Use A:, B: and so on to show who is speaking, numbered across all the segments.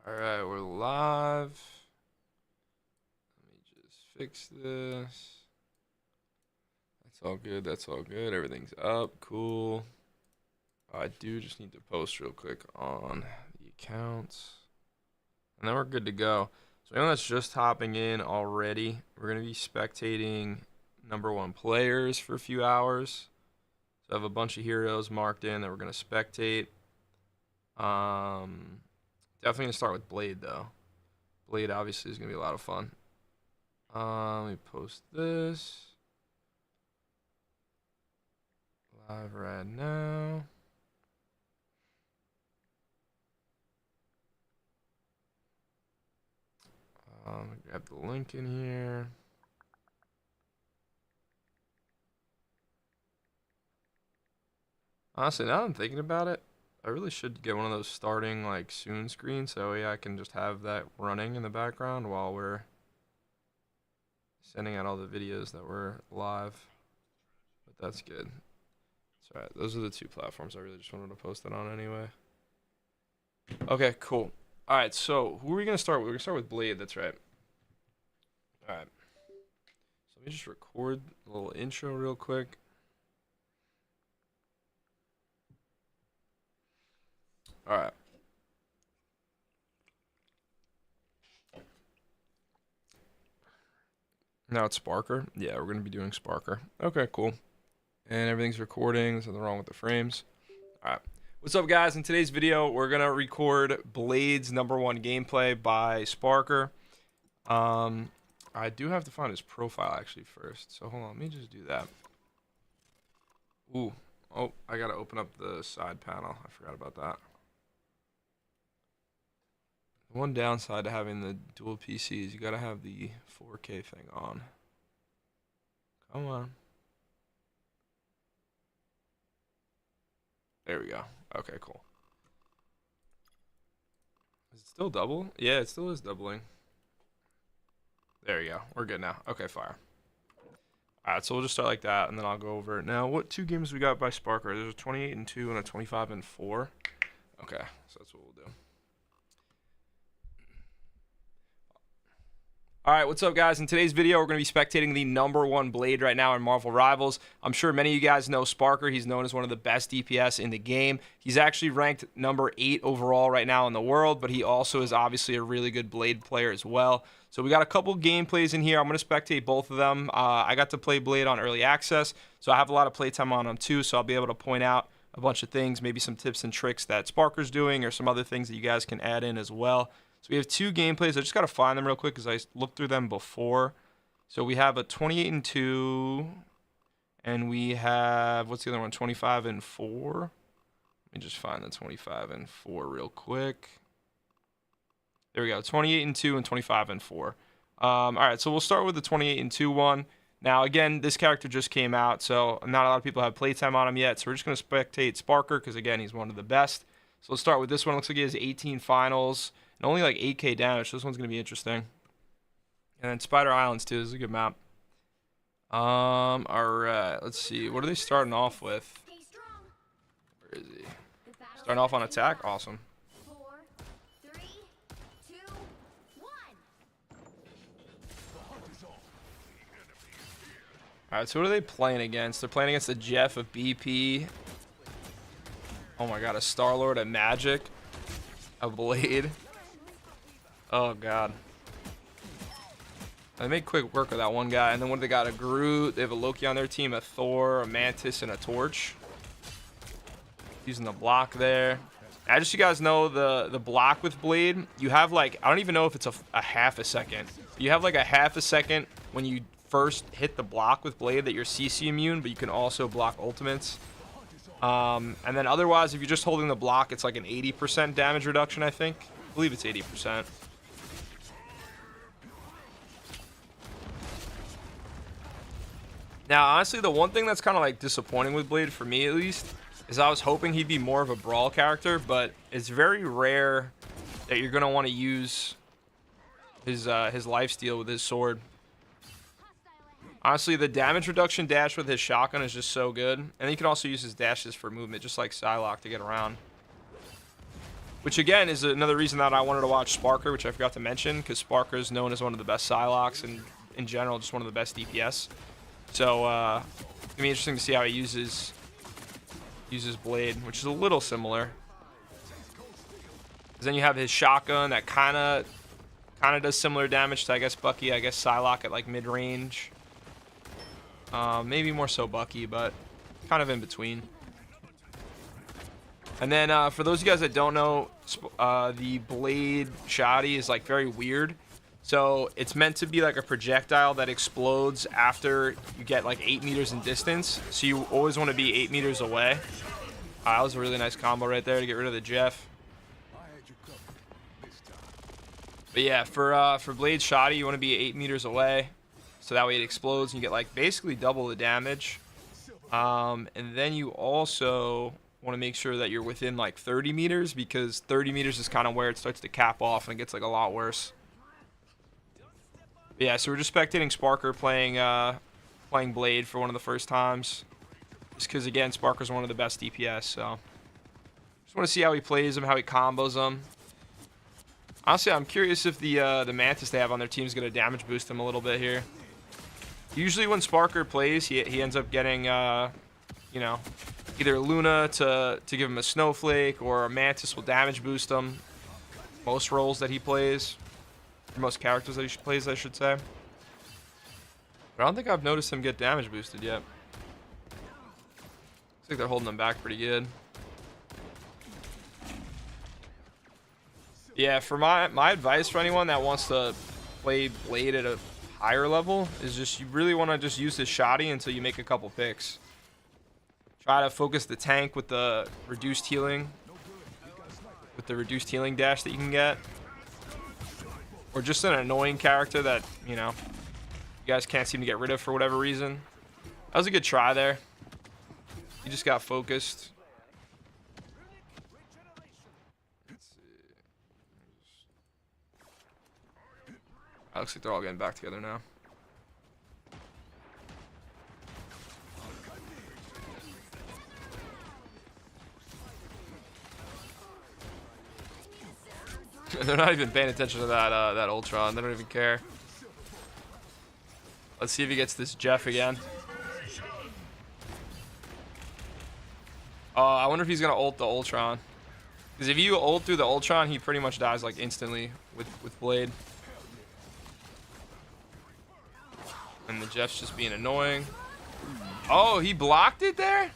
A: Alright, we're live. Let me just fix this. That's all good, that's all good. Everything's up, cool. I do just need to post real quick on the accounts. And then we're good to go. So anyone that's just hopping in already, we're going to be spectating #1 players for a few hours. So I have a bunch of heroes marked in that we're going to spectate. Definitely gonna start with Blade though. Blade obviously is gonna be a lot of fun. Let me post this live right now. Grab the link in here. Honestly, now that I'm thinking about it, I really should get one of those starting like soon screens so yeah, I can just have that running in the background while we're sending out all the videos that we're live. But that's good. That's alright. Those are the two platforms I really just wanted to post it on anyway. Okay, cool. Alright, so who are we gonna start with? We're gonna start with Blade, that's right. Alright. So let me just record a little intro real quick. Alright. Now it's Sparker. Yeah, we're going to be doing Sparker. Okay, cool. And everything's recording. There's nothing wrong with the frames. Alright. What's up, guys? In today's video, we're going to record Blade's #1 gameplay by Sparker. I do have to find his profile, actually, first. So, hold on. Let me just do that. Ooh. Oh, I got to open up the side panel. I forgot about that. One downside to having the dual PCs, you gotta have the 4K thing on. Come on. There we go. Okay, cool. Is it still double? Yeah, it still is doubling. There you go. We're good now. Okay, fire. Alright, so we'll just start like that, and then I'll go over it. Now, what two games we got by Sparker? There's a 28-2 and a 25-4. Okay, so that's what we'll do. Alright, what's up, guys? In today's video, we're going to be spectating the #1 Blade right now in Marvel Rivals. I'm sure many of you guys know Sparker. He's known as one of the best DPS in the game. He's actually ranked #8 overall right now in the world, but he also is obviously a really good Blade player as well. So we got a couple gameplays in here. I'm going to spectate both of them. I got to play Blade on early access, so I have a lot of playtime on him too, so I'll be able to point out a bunch of things, maybe some tips and tricks that Sparker's doing or some other things that you guys can add in as well. So we have two gameplays. I just got to find them real quick because I looked through them before. So we have a 28-2, and we have, what's the other one, 25-4. Let me just find the 25-4 real quick. There we go, 28-2 and 25-4. All right, so we'll start with the 28-2 one. Now, again, this character just came out, so not a lot of people have playtime on him yet. So we're just going to spectate Sparker because, again, he's one of the best. So let's start with this one. Looks like he has 18 finals. And only like 8k damage, so this one's going to be interesting. And then Spider Islands, too. This is a good map. Alright, let's see. What are they starting off with? Where is he? Starting off on attack? Awesome.
B: 4, 3, 2, 1.
A: Alright, so what are they playing against? They're playing against the Jeff of BP. Oh my god, a Star-Lord, a Magic, a Blade. Oh god. They made quick work of that one guy. And then what do they got? A Groot. They have a Loki on their team, a Thor, a Mantis, and a Torch. Using the block there. Now, just so you guys know, the block with Blade, you have like, I don't even know if it's a half a second. You have like a half a second when you first hit the block with Blade that you're CC immune, but you can also block ultimates. And then otherwise, if you're just holding the block, it's like an 80% damage reduction, I think. I believe it's 80%. Now, honestly, the one thing that's kind of like disappointing with Blade, for me at least, is I was hoping he'd be more of a brawl character, but it's very rare that you're gonna want to use his lifesteal with his sword. Honestly, the damage reduction dash with his shotgun is just so good, and he can also use his dashes for movement, just like Psylocke, to get around. which again is another reason that I wanted to watch Sparker, which I forgot to mention, because Sparker is known as one of the best Psylocks and in general just one of the best DPS. So it'll be interesting to see how he uses Blade, which is a little similar. Because then you have his shotgun that kind of does similar damage to, I guess, Bucky. I guess Psylocke at like mid range. Maybe more so Bucky, but kind of in between. And then for those of you guys that don't know, the Blade Shoddy is like very weird. So it's meant to be like a projectile that explodes after you get like 8 meters in distance. So you always want to be 8 meters away. That was a really nice combo right there to get rid of the Jeff. But yeah, for Blade Shoddy, you want to be 8 meters away. So that way it explodes and you get like basically double the damage. And then you also want to make sure that you're within like 30 meters, because 30 meters is kind of where it starts to cap off and it gets like a lot worse. But yeah, so we're just spectating Sparker playing Blade for one of the first times. Just because, again, Sparker's one of the best DPS, so just want to see how he plays him, how he combos them. Honestly, I'm curious if the Mantis they have on their team is going to damage boost him a little bit here. Usually when Sparker plays, he ends up getting, you know, either Luna to give him a snowflake, or a Mantis will damage boost him. Most roles that he plays, or most characters that he plays, I should say. But I don't think I've noticed him get damage boosted yet. Looks like they're holding him back pretty good. Yeah, for my advice for anyone that wants to play Blade at a higher level is just you really want to just use his Shoddy until you make a couple picks. Try to focus the tank with the reduced healing, dash that you can get, or just an annoying character that, you know, you guys can't seem to get rid of for whatever reason. That was a good try there. You just got focused. Let's see. Looks like they're all getting back together now. They're not even paying attention to that Ultron. They don't even care. Let's see if he gets this Jeff again. I wonder if he's gonna ult the Ultron. Because if you ult through the Ultron, he pretty much dies like instantly with Blade. And the Jeff's just being annoying. Oh, he blocked it there?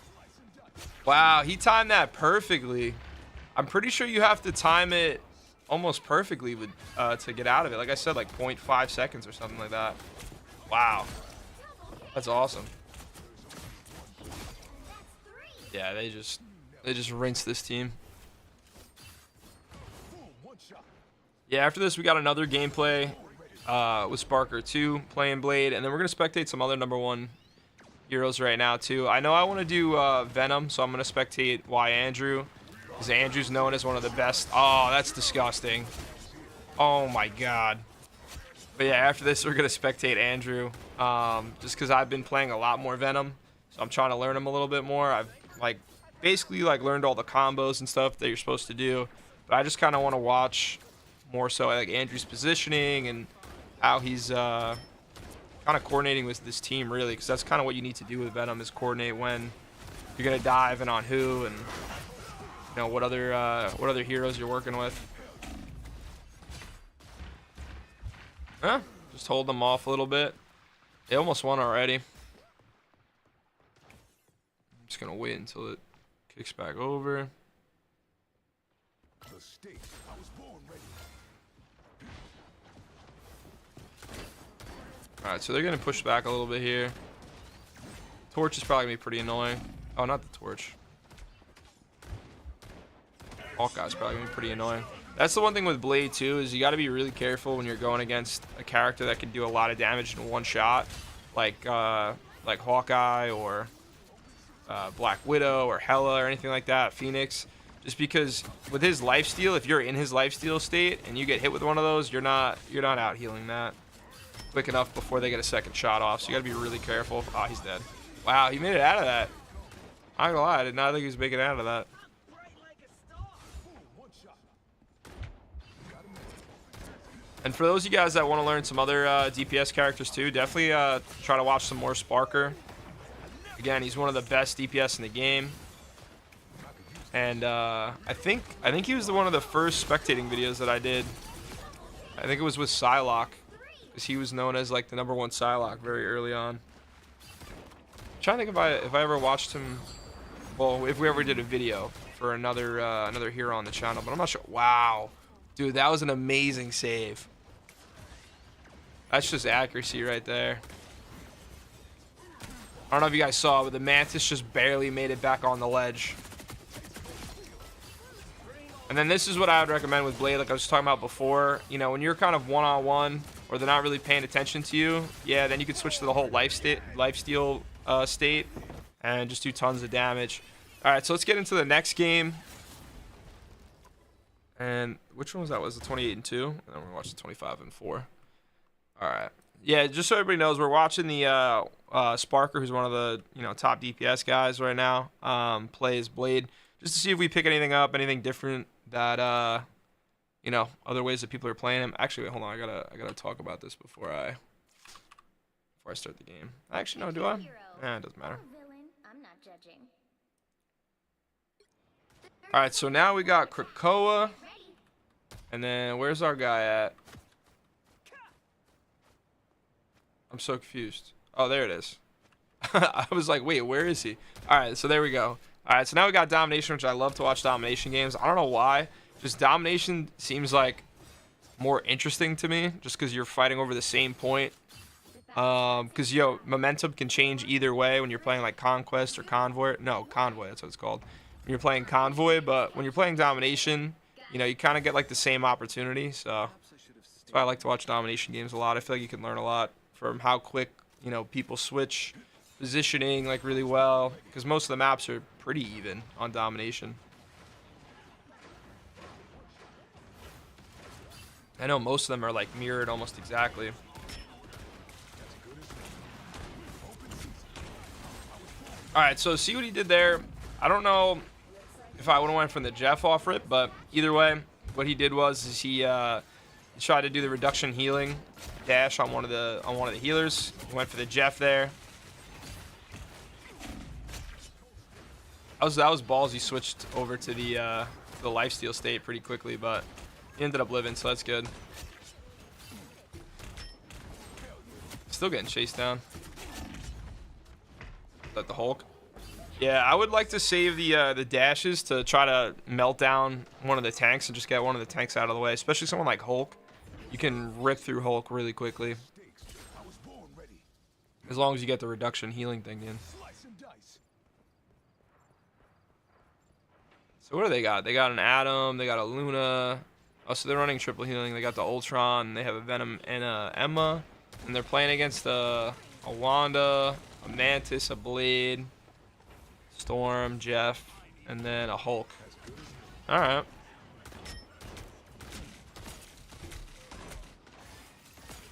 A: Wow, he timed that perfectly. I'm pretty sure you have to time it almost perfectly with to get out of it. Like I said, like 0.5 seconds or something like that. Wow. That's awesome. Yeah, they just rinsed this team. Yeah, after this we got another gameplay with Sparker 2 playing Blade, and then we're gonna spectate some other #1 heroes right now too. I know I want to do Venom, so I'm gonna spectate Andrew, because Andrew's known as one of the best. Oh, that's disgusting. Oh my god. But yeah, after this we're gonna spectate Andrew, just because I've been playing a lot more Venom, so I'm trying to learn him a little bit more. I've like basically like learned all the combos and stuff that you're supposed to do, but I just kind of want to watch more so like Andrew's positioning and how he's kind of coordinating with this team, really, because that's kind of what you need to do with Venom, is coordinate when you're gonna dive and on who, and you know what other heroes you're working with. Just hold them off a little bit. They almost won already. I'm just gonna wait until it kicks back over. Alright, so they're gonna push back a little bit here. Torch is probably gonna be pretty annoying. Oh, not the Torch. Hawkeye's probably gonna be pretty annoying. That's the one thing with Blade too, is you gotta be really careful when you're going against a character that can do a lot of damage in one shot. Like Hawkeye or Black Widow or Hela or anything like that, Phoenix. Just because with his lifesteal, if you're in his lifesteal state and you get hit with one of those, you're not out healing that quick enough before they get a second shot off. So you gotta be really careful. Oh, he's dead. Wow, he made it out of that. I'm not gonna lie, I did not think he was making it out of that. And for those of you guys that want to learn some other DPS characters too, definitely try to watch some more Sparker. Again, he's one of the best DPS in the game. And I think he was one of the first spectating videos that I did. I think it was with Psylocke, because he was known as like the #1 Psylocke very early on. I'm trying to think if I ever watched him. Well, if we ever did a video for another hero on the channel, but I'm not sure. Wow, dude, that was an amazing save. That's just accuracy right there. I don't know if you guys saw, but the Mantis just barely made it back on the ledge. And then this is what I would recommend with Blade, like I was talking about before. You know, when you're kind of one-on-one, or they're not really paying attention to you, yeah, then you could switch to the whole lifesteal state, and just do tons of damage. All right, so let's get into the next game. And which one was that? Was the 28 and 2? And then we're gonna watch the 25 and 4. All right. Yeah, just so everybody knows, we're watching the Sparker, who's one of the top DPS guys right now, play as Blade, just to see if we pick anything up, anything different that other ways that people are playing him. Actually, wait, hold on, I gotta talk about this before I start the game. Actually, no, do I? It doesn't matter.
B: I'm not judging.
A: All right, so now we got Krakoa, and then where's our guy at? I'm so confused. Oh, there it is. I was like, wait, where is he? All right, so there we go. All right, so now we got Domination, which I love to watch Domination games. I don't know why. Just Domination seems like more interesting to me, just because you're fighting over the same point. Because, momentum can change either way when you're playing, like, Conquest or Convoy. No, Convoy, that's what it's called. When you're playing Convoy, but when you're playing Domination, you kind of get, like, the same opportunity. So that's why I like to watch Domination games a lot. I feel like you can learn a lot from how quick, people switch positioning, like, really well. Because most of the maps are pretty even on Domination. I know most of them are, like, mirrored almost exactly. Alright, so see what he did there. I don't know if I would have went from the Jeff off rip, but either way, what he did was he tried to do the reduction healing dash on one of the healers. He went for the Jeff there. That was balls. He switched over to the lifesteal state pretty quickly, but he ended up living, so that's good. Still getting chased down. Is that the Hulk? Yeah, I would like to save the dashes to try to melt down one of the tanks and just get one of the tanks out of the way, especially someone like Hulk. You can rip through Hulk really quickly. As long as you get the reduction healing thing in. So what do they got? They got an Atom, they got a Luna. Oh, so they're running triple healing. They got the Ultron, they have a Venom and a Emma. And they're playing against a Wanda, a Mantis, a Blade, Storm, Jeff, and then a Hulk. Alright.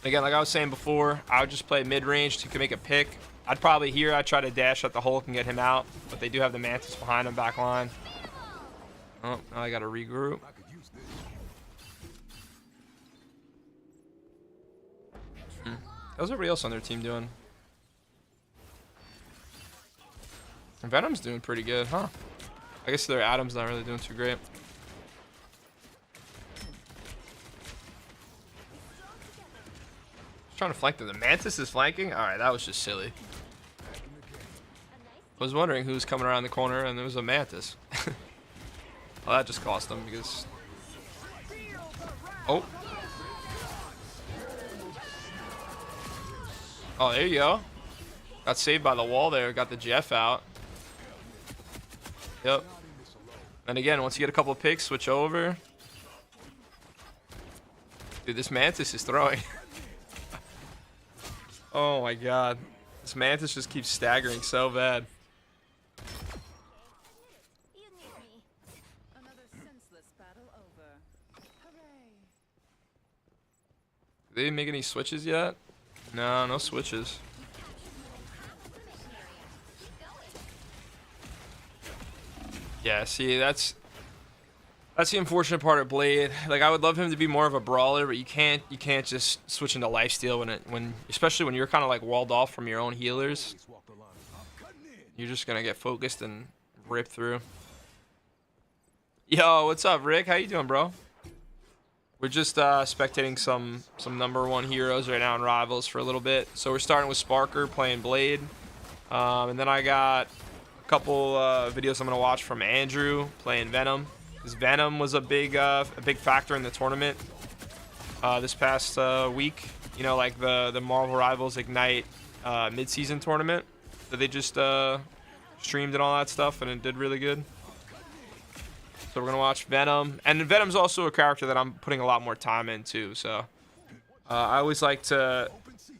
A: Again, like I was saying before, I would just play mid-range to make a pick. I'd probably I'd try to dash at the Hulk and get him out, but they do have the Mantis behind him back line. Oh, now I gotta regroup. How's everybody else on their team doing? Venom's doing pretty good, huh? I guess their Atom's not really doing too great. Just trying to flank them. The Mantis is flanking? Alright, that was just silly. I was wondering who was coming around the corner, and there was a Mantis. Well, that just cost them because... Oh. Oh, there you go. Got saved by the wall there. Got the Jeff out. Yep. And again, once you get a couple of picks, switch over. Dude, this Mantis is throwing. Oh my god. This Mantis just keeps staggering so bad. Did they make any switches yet? No, no switches. Yeah, see, that's That's the unfortunate part of Blade. Like, I would love him to be more of a brawler, but you can't just switch into lifesteal when especially when you're kind of like walled off from your own healers. You're just gonna get focused and rip through. Yo, what's up, Rick? How you doing, bro? We're just spectating some #1 heroes right now in Rivals for a little bit. So we're starting with Sparker playing Blade, and then I got a couple videos I'm gonna watch from Andrew playing Venom. Because Venom was a big factor in the tournament this past week. You know, like the Marvel Rivals Ignite mid-season tournament that they just streamed and all that stuff, and it did really good. So we're gonna watch Venom, and Venom's also a character that I'm putting a lot more time into. So I always like to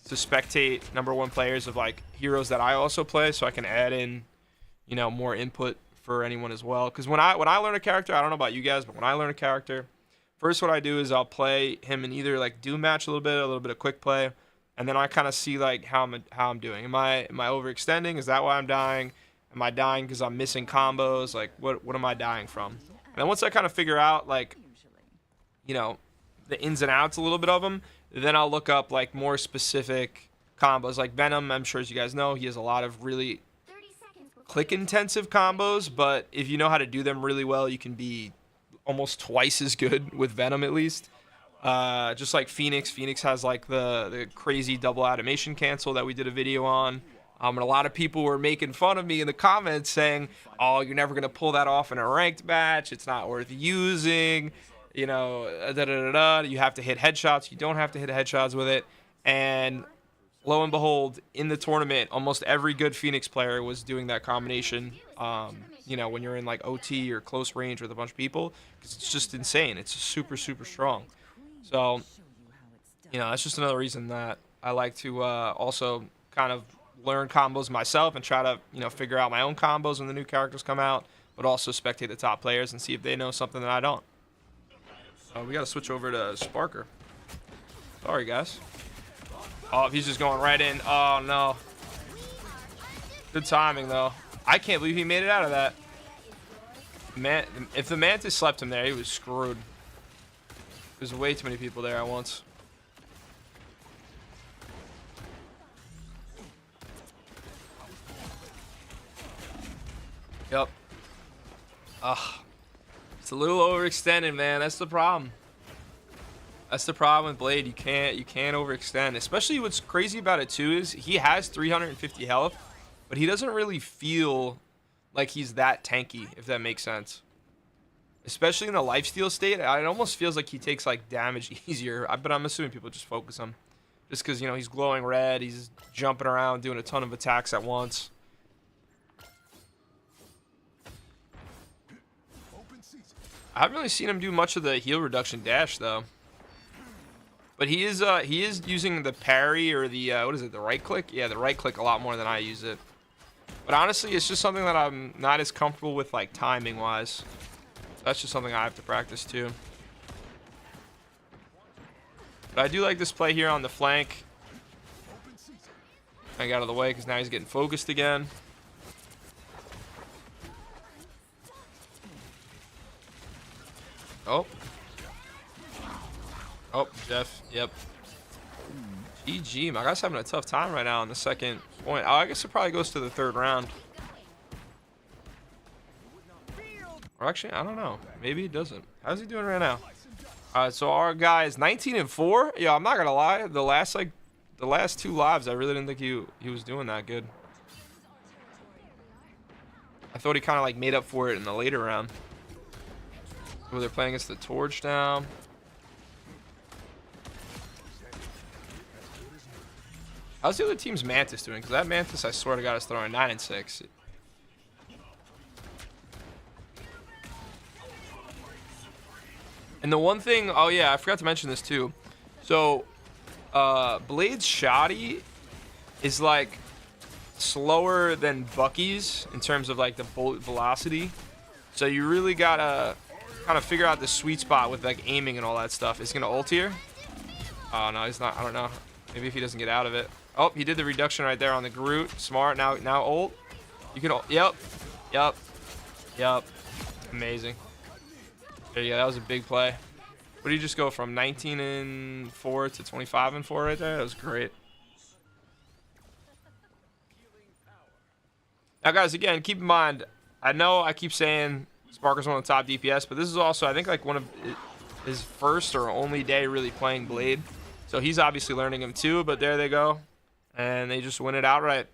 A: spectate #1 players of like heroes that I also play, so I can add in, you know, more input for anyone as well. Because when I learn a character, I don't know about you guys, but when I learn a character, first what I do is I'll play him in either like Doom match a little bit of quick play, and then I kind of see like how I'm doing. Am I overextending? Is that why I'm dying? Am I dying because I'm missing combos? Like what am I dying from? And then once I kind of figure out like, you know, the ins and outs a little bit of them, then I'll look up like more specific combos. Like Venom, I'm sure as you guys know, he has a lot of really click intensive combos, but if you know how to do them really well, you can be almost twice as good with Venom at least. Just like Phoenix has like the crazy double animation cancel that we did a video on. And a lot of people were making fun of me in the comments saying, oh, you're never going to pull that off in a ranked match, it's not worth using, you know, you have to hit headshots. You don't have to hit headshots with it. And lo and behold, in the tournament, almost every good Phoenix player was doing that combination, you know, when you're in like OT or close range with a bunch of people, because it's just insane. It's super, super strong. So, you know, that's just another reason that I like to also kind of learn combos myself and try to, you know, figure out my own combos when the new characters come out, but also spectate the top players and see if they know something that I don't. We got to switch over to Sparker. Sorry, guys. Oh, he's just going right in. Oh, no. Good timing, though. I can't believe he made it out of that. Man, if the Mantis slept him there, he was screwed. There's way too many people there at once. Yep. Ugh. It's a little overextended, man. That's the problem. That's the problem with Blade. You can't overextend. Especially what's crazy about it too is he has 350 health, but he doesn't really feel like he's that tanky, if that makes sense. Especially in the lifesteal state, it almost feels like he takes like damage easier. But I'm assuming people just focus him, just because, you know, he's glowing red, he's jumping around, doing a ton of attacks at once. I haven't really seen him do much of the heal reduction dash though. But he is using the parry or the what is it, the right click? Yeah, the right click a lot more than I use it. But honestly, it's just something that I'm not as comfortable with, like timing wise. That's just something I have to practice too. But I do like this play here on the flank. I got out of the way because now he's getting focused again. Oh. Oh, Jeff. Yep. GG. My guy's having a tough time right now on the second point. Oh, I guess it probably goes to the third round. Or actually, I don't know. Maybe he doesn't. How's he doing right now? Alright, so our guy is 19-4. Yeah, I'm not gonna lie. The last two lives, I really didn't think he was doing that good. I thought he kind of like made up for it in the later round. Oh, they're playing against the Torch now. How's the other team's Mantis doing? Because that Mantis, I swear to God, is throwing 9 and 6. And the one thing, oh yeah, I forgot to mention this too. So, Blade's shoddy is like slower than Bucky's in terms of like the bullet velocity. So you really gotta kind of figure out the sweet spot with like aiming and all that stuff. Is he gonna ult here? Oh no, he's not. I don't know. Maybe if he doesn't get out of it. Oh, he did the reduction right there on the Groot. Smart. Now ult. You can ult. Yep. Amazing. There you go. That was a big play. What did you just go from 19-4 to 25-4 right there? That was great. Now, guys, again, keep in mind, I know I keep saying Sparker's one of the top DPS, but this is also, I think, like one of his first or only day really playing Blade. So he's obviously learning him too, but there they go. And they just win it outright.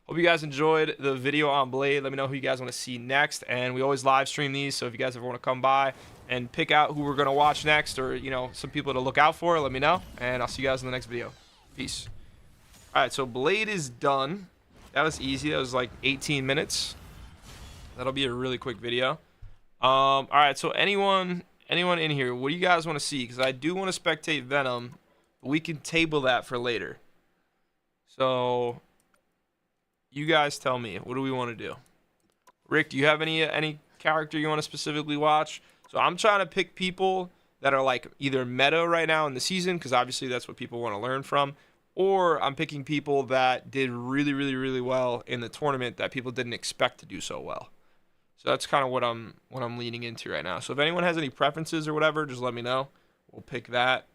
A: Hope you guys enjoyed the video on Blade. Let me know who you guys want to see next. And we always live stream these, so if you guys ever want to come by and pick out who we're going to watch next, or, you know, some people to look out for, let me know. And I'll see you guys in the next video. Peace. All right, so Blade is done. That was easy. That was like 18 minutes. That'll be a really quick video. All right, so anyone in here, what do you guys want to see? Because I do want to spectate Venom, but we can table that for later. So you guys tell me, what do we want to do? Rick, do you have any character you want to specifically watch? So I'm trying to pick people that are like either meta right now in the season, because obviously that's what people want to learn from, or I'm picking people that did really, really, really well in the tournament that people didn't expect to do so well. So that's kind of what I'm leaning into right now. So if anyone has any preferences or whatever, just let me know. We'll pick that.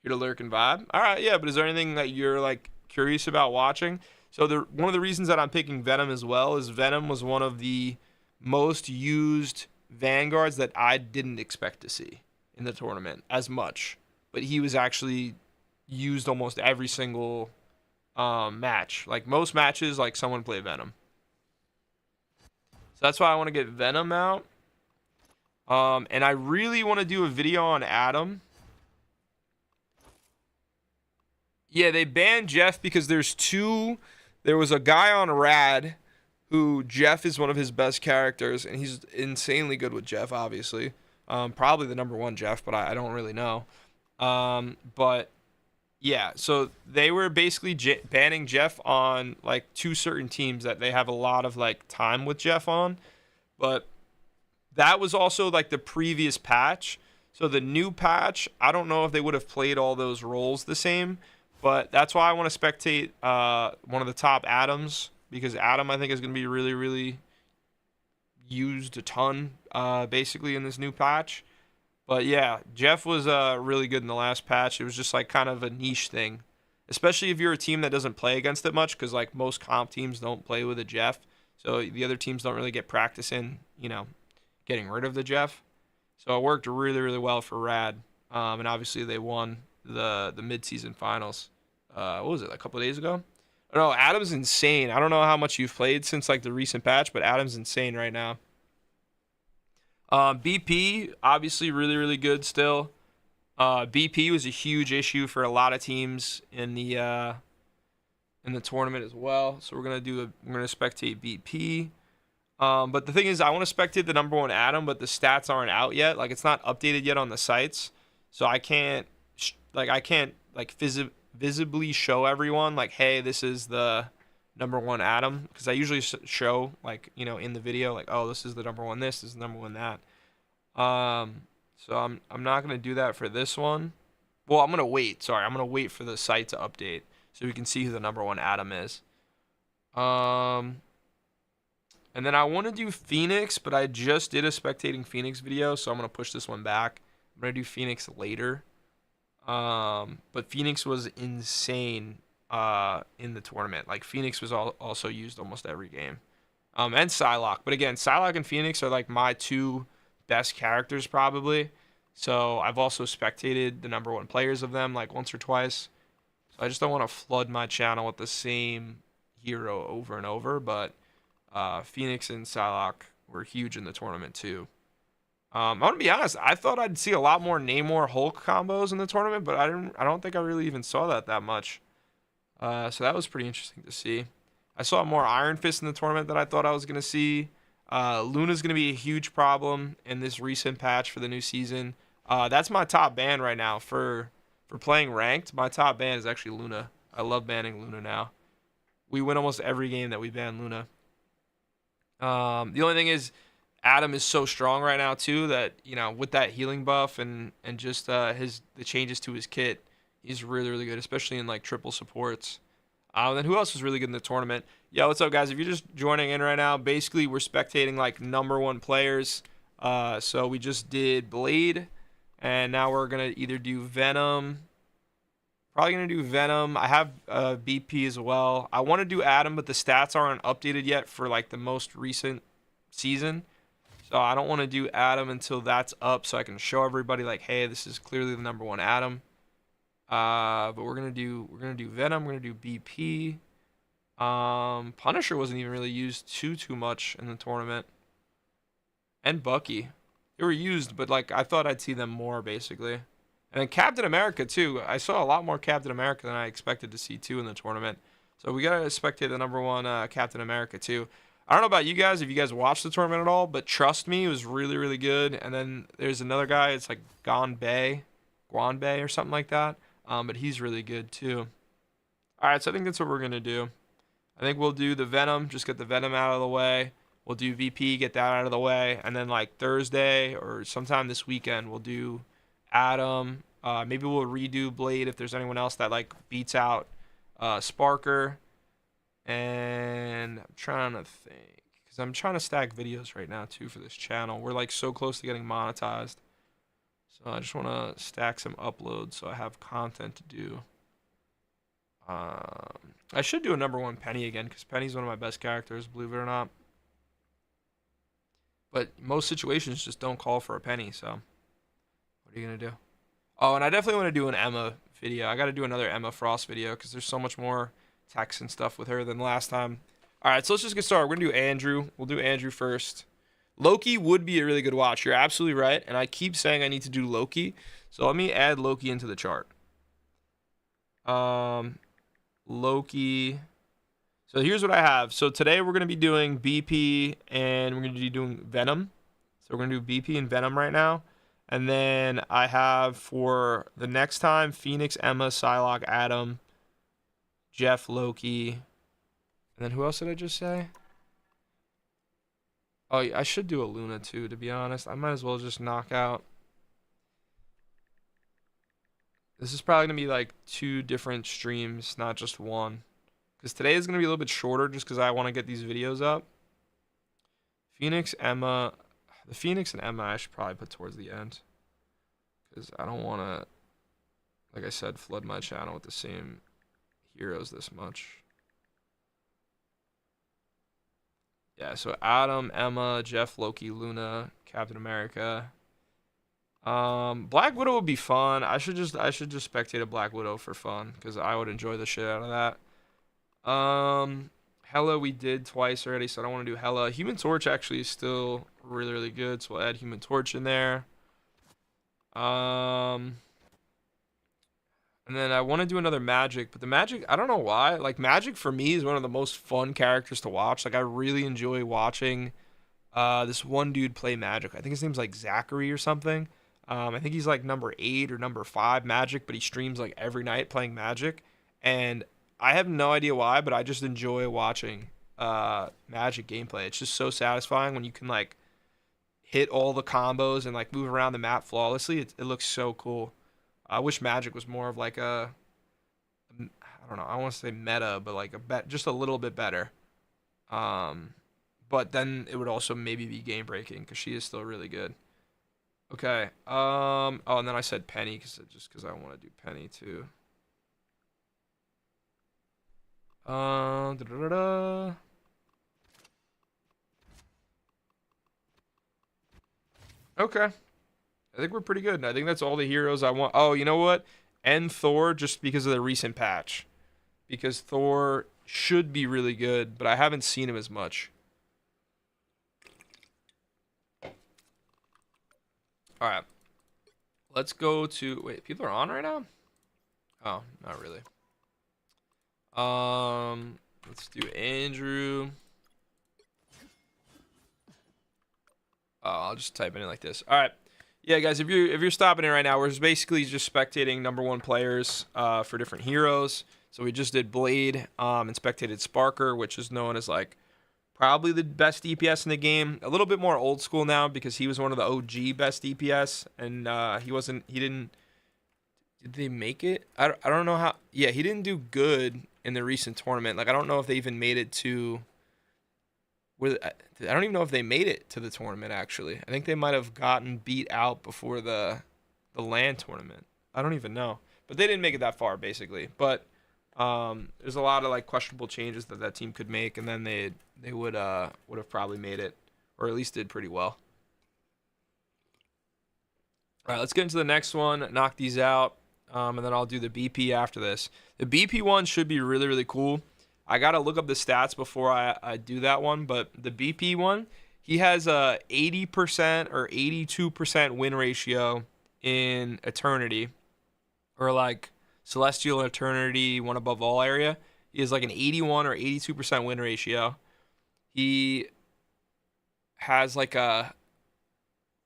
A: Here to lurk and vibe. All right, yeah, but is there anything that you're like curious about watching? So one of the reasons that I'm picking Venom as well is Venom was one of the most used Vanguards that I didn't expect to see in the tournament as much. But he was actually used almost every single match. Like most matches, like someone played Venom. So that's why I want to get Venom out. And I really want to do a video on Adam. Yeah, they banned Jeff because there was a guy on Rad who Jeff is one of his best characters, and he's insanely good with Jeff, obviously. Probably the #1 Jeff, but I don't really know. But yeah, so they were basically banning Jeff on like 2 certain teams that they have a lot of like time with Jeff on. But that was also like the previous patch. So the new patch, I don't know if they would have played all those roles the same. But that's why I want to spectate one of the top Adams, because Adam, I think, is going to be really, really used a ton, basically, in this new patch. But yeah, Jeff was really good in the last patch. It was just like kind of a niche thing, especially if you're a team that doesn't play against it much, because like most comp teams don't play with a Jeff. So the other teams don't really get practice in, you know, getting rid of the Jeff. So it worked really, really well for Rad. And obviously they won the mid-season finals. What was it, a couple of days ago? No, Adam's insane. I don't know how much you've played since like the recent patch, but Adam's insane right now. BP, obviously really, really good still. BP was a huge issue for a lot of teams in the tournament as well. So we're gonna spectate BP. But the thing is, I want to spectate the #1 Adam, but the stats aren't out yet. Like it's not updated yet on the sites, so I can't visibly show everyone like, hey, this is the #1 Adam, because I usually show like, you know, in the video like, oh, this is the #1 this is the #1 that. So I'm not gonna do that for this one. Well, I'm gonna wait. Sorry, I'm gonna wait for the site to update so we can see who the #1 Adam is. And then I want to do Phoenix, but I just did a spectating Phoenix video, so I'm gonna push this one back. I'm gonna do Phoenix later. But Phoenix was insane in the tournament. Like Phoenix was also used almost every game. And Psylocke. But again, Psylocke and Phoenix are like my 2 best characters probably. So I've also spectated the #1 players of them like once or twice. So I just don't want to flood my channel with the same hero over and over. But Phoenix and Psylocke were huge in the tournament too. I'm gonna be honest. I thought I'd see a lot more Namor Hulk combos in the tournament, but I don't think I really even saw that much. So that was pretty interesting to see. I saw more Iron Fist in the tournament than I thought I was gonna see. Luna's gonna be a huge problem in this recent patch for the new season. That's my top ban right now for playing ranked. My top ban is actually Luna. I love banning Luna now. We win almost every game that we ban Luna. The only thing is, Adam is so strong right now too that, you know, with that healing buff and just the changes to his kit, he's really, really good, especially in like triple supports. And then who else was really good in the tournament? Yo, what's up, guys? If you're just joining in right now, basically we're spectating like #1 players. So we just did Blade, and now we're gonna either do Venom. Probably gonna do Venom. I have BP as well. I want to do Adam, but the stats aren't updated yet for like the most recent season. So I don't want to do Adam until that's up, so I can show everybody like, hey, this is clearly the number one Adam. But we're gonna do Venom. We're gonna do BP. Punisher wasn't even really used too much in the tournament, and Bucky. They were used, but like I thought I'd see them more basically. And then Captain America too. I saw a lot more Captain America than I expected to see too in the tournament. So we gotta spectate the number one Captain America too. I don't know about you guys if you guys watched the tournament at all, but trust me, it was really good. And then there's another guy. It's like Guan Bei or something like that. But he's really good too. All right, so I think that's what we're gonna do. I think we'll do the Venom, just get the Venom out of the way. We'll do VP, get that out of the way, and then like Thursday or sometime this weekend we'll do Adam. Maybe we'll redo Blade if there's anyone else that like beats out Sparker. And I'm trying to think, because I'm trying to stack videos right now too for this channel. We're like so close to getting monetized. So I just want to stack some uploads so I have content to do. I should do a number one Penny again because Penny's one of my best characters, believe it or not. But most situations just don't call for a Penny, so what are you going to do? Oh, and I definitely want to do an Emma video. I got to do another Emma Frost video because there's so much more text and stuff with her than last time. All right, so let's just get started. We're going to do Andrew. We'll do Andrew first. Loki would be a really good watch. You're absolutely right, and I keep saying I need to do Loki. So let me add Loki into the chart. Loki. So here's what I have. So today we're going to be doing BP and we're going to be doing Venom. So we're going to do BP and Venom right now. And then I have for the next time Phoenix, Emma, Psylocke, Adam, Jeff, Loki. And then who else did I just say? Oh, I should do a Luna too, to be honest. I might as well just knock out. This is probably going to be like 2 different streams, not just one. Because today is going to be a little bit shorter just because I want to get these videos up. Phoenix, Emma. The Phoenix and Emma I should probably put towards the end. Because I don't want to, like I said, flood my channel with the same heroes this much. Yeah, so Adam, Emma, Jeff, Loki, Luna, Captain America. Black Widow would be fun. I should just spectate a Black Widow for fun because I would enjoy the shit out of that. Hela we did twice already, so I don't want to do Hela. Human Torch actually is still really good, so we'll add Human Torch in there. And then I want to do another Magic, but the Magic, I don't know why. Like Magic for me is one of the most fun characters to watch. Like I really enjoy watching this one dude play Magic. I think his name's like Zachary or something. I think he's like number 8 or number 5 Magic, but he streams like every night playing Magic. And I have no idea why, but I just enjoy watching Magic gameplay. It's just so satisfying when you can like hit all the combos and like move around the map flawlessly. It looks so cool. I wish Magic was more of like a, I don't know, I want to say meta, but like just a little bit better. But then it would also maybe be game breaking because she is still really good. Okay. Oh, and then I said Penny because I want to do Penny too. Okay. I think we're pretty good. I think that's all the heroes I want. Oh, you know what? And Thor just because of the recent patch. Because Thor should be really good, but I haven't seen him as much. All right. Let's go to... Wait, people are on right now? Oh, not really. Let's do Andrew. Oh, I'll just type it in like this. All right. Yeah, guys, if you're stopping in right now, we're basically just spectating number 1 players for different heroes. So we just did Blade and spectated Sparker, which is known as like probably the best DPS in the game. A little bit more old school now because he was one of the OG best DPS, and did they make it? I don't know how. Yeah, he didn't do good in the recent tournament. Like I don't know if they even made it to I don't even know if they made it to the tournament, actually. I think they might have gotten beat out before the LAN tournament. I don't even know. But they didn't make it that far, basically. But there's a lot of like questionable changes that team could make, and then they would have probably made it, or at least did pretty well. All right, let's get into the next one, knock these out, and then I'll do the BP after this. The BP one should be really, really cool. I got to look up the stats before I do that one, but the BP one, he has a 80% or 82% win ratio in Eternity, or like Celestial Eternity, one above all area. He has like an 81 or 82% win ratio. He has like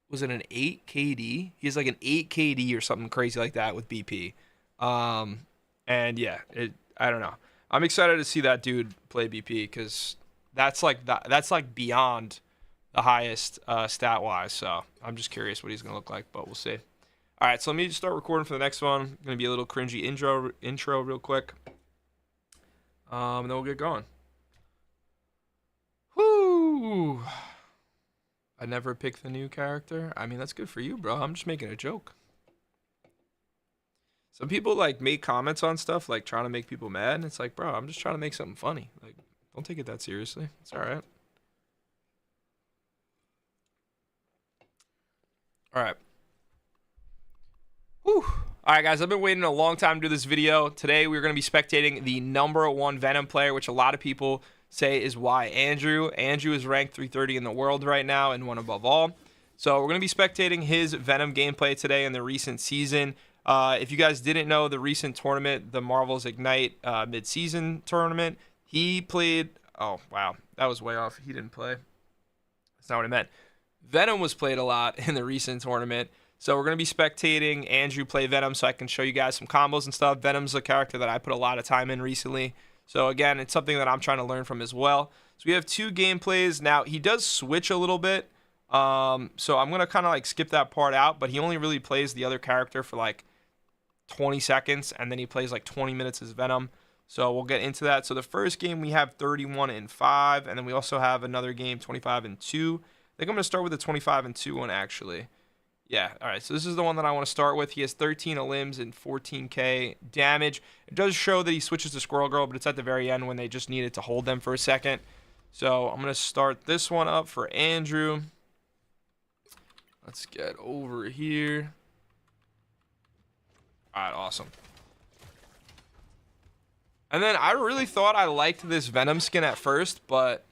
A: was it an 8 KD? He has like an 8 KD or something crazy like that with BP. And yeah, I don't know. I'm excited to see that dude play BP because that's like beyond the highest stat wise. So I'm just curious what he's gonna look like, but we'll see. All right, so let me just start recording for the next one. Gonna be a little cringy intro real quick, and then we'll get going. Whoo! I never picked the new character. I mean, that's good for you, bro. I'm just making a joke. Some people like make comments on stuff like trying to make people mad, and it's like, bro, I'm just trying to make something funny. Like, don't take it that seriously. It's all right. All right. Whew. All right, guys, I've been waiting a long time to do this video. Today, we're going to be spectating the #1 Venom player, which a lot of people say is why Andrew. Andrew is ranked 330 in the world right now and one above all. So we're going to be spectating his Venom gameplay today in the recent season. If you guys didn't know, the recent tournament, the Marvel's Ignite mid-season tournament, he played... Oh, wow. That was way off. He didn't play. That's not what I meant. Venom was played a lot in the recent tournament. So we're going to be spectating Andrew play Venom so I can show you guys some combos and stuff. Venom's a character that I put a lot of time in recently. So again, it's something that I'm trying to learn from as well. So we have 2 gameplays. Now, he does switch a little bit. So I'm going to kind of like skip that part out. But he only really plays the other character for like 20 seconds. And then he plays like 20 minutes as Venom. So we'll get into that. So the first game we have 31-5. And then we also have another game 25-2. I think I'm going to start with the 25-2 one actually. Yeah, all right, so this is the one that I want to start with. He has 13 limbs and 14k damage. It does show that he switches to Squirrel Girl, but it's at the very end when they just needed to hold them for a second. So I'm going to start this one up for Andrew. Let's get over here. All right, awesome. And then I really thought I liked this Venom skin at first, but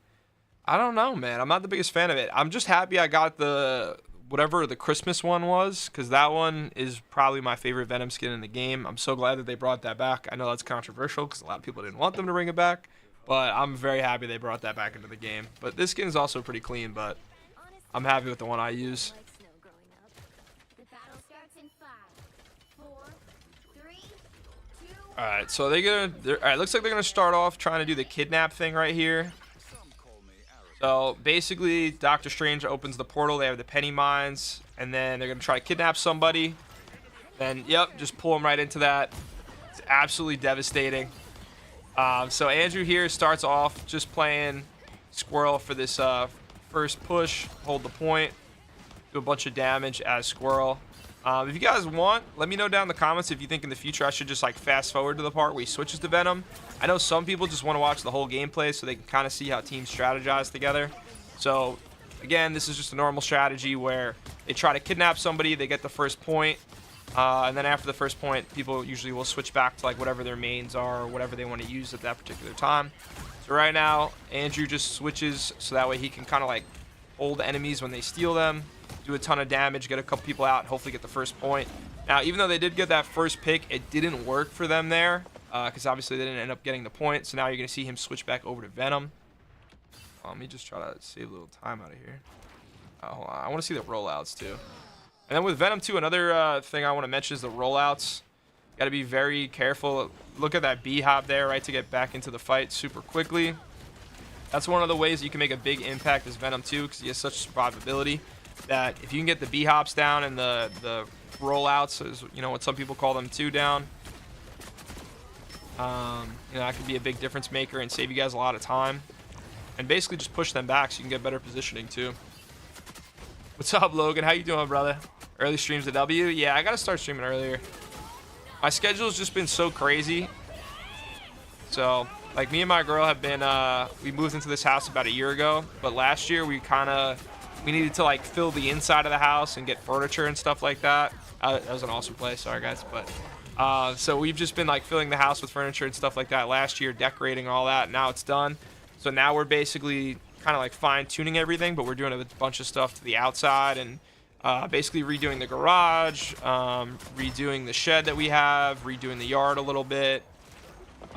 A: I don't know, man. I'm not the biggest fan of it. I'm just happy I got the... whatever the Christmas one was, because that one is probably my favorite Venom skin in the game. I'm so glad that they brought that back. I know that's controversial because a lot of people didn't want them to bring it back, but I'm very happy they brought that back into the game. But this skin is also pretty clean, but I'm happy with the one I use. All right, so all right, looks like they're gonna start off trying to do the kidnap thing right here. So basically, Doctor Strange opens the portal. They have the penny mines, and then they're gonna try to kidnap somebody. Then, yep, just pull them right into that. It's absolutely devastating. So Andrew here starts off just playing Squirrel for this first push. Hold the point, do a bunch of damage as Squirrel. If you guys want, let me know down in the comments if you think in the future I should just like fast forward to the part where he switches to Venom. I know some people just want to watch the whole gameplay so they can kind of see how teams strategize together. So again, this is just a normal strategy where they try to kidnap somebody, they get the first point, and then after the first point, people usually will switch back to like whatever their mains are or whatever they want to use at that particular time. So right now, Andrew just switches so that way he can kind of like hold enemies when they steal them, do a ton of damage, get a couple people out, and hopefully get the first point. Now, even though they did get that first pick, it didn't work for them there because obviously they didn't end up getting the point. So now you're going to see him switch back over to Venom. Let me just try to save a little time out of here. Hold on. I want to see the rollouts too. And then with Venom too, another thing I want to mention is the rollouts. Got to be very careful. Look at that B-hop there, right, to get back into the fight super quickly. That's one of the ways you can make a big impact as Venom too, because he has such survivability that if you can get the B-hops down and the rollouts, as you know what some people call them too, down, you know, that could be a big difference maker and save you guys a lot of time. and basically just push them back so you can get better positioning too. What's up, Logan? How you doing, brother? Early streams to W? Yeah, I gotta start streaming earlier. My schedule's just been so crazy. So, like, me and my girl have been, we moved into this house about a year ago, but last year we needed to, like, fill the inside of the house and get furniture and stuff like that. That was an awesome play, sorry guys, but, so we've just been, like, filling the house with furniture and stuff like that last year, decorating all that. Now it's done. So now we're basically kind of, like, fine-tuning everything, but we're doing a bunch of stuff to the outside and basically redoing the garage, redoing the shed that we have, redoing the yard a little bit.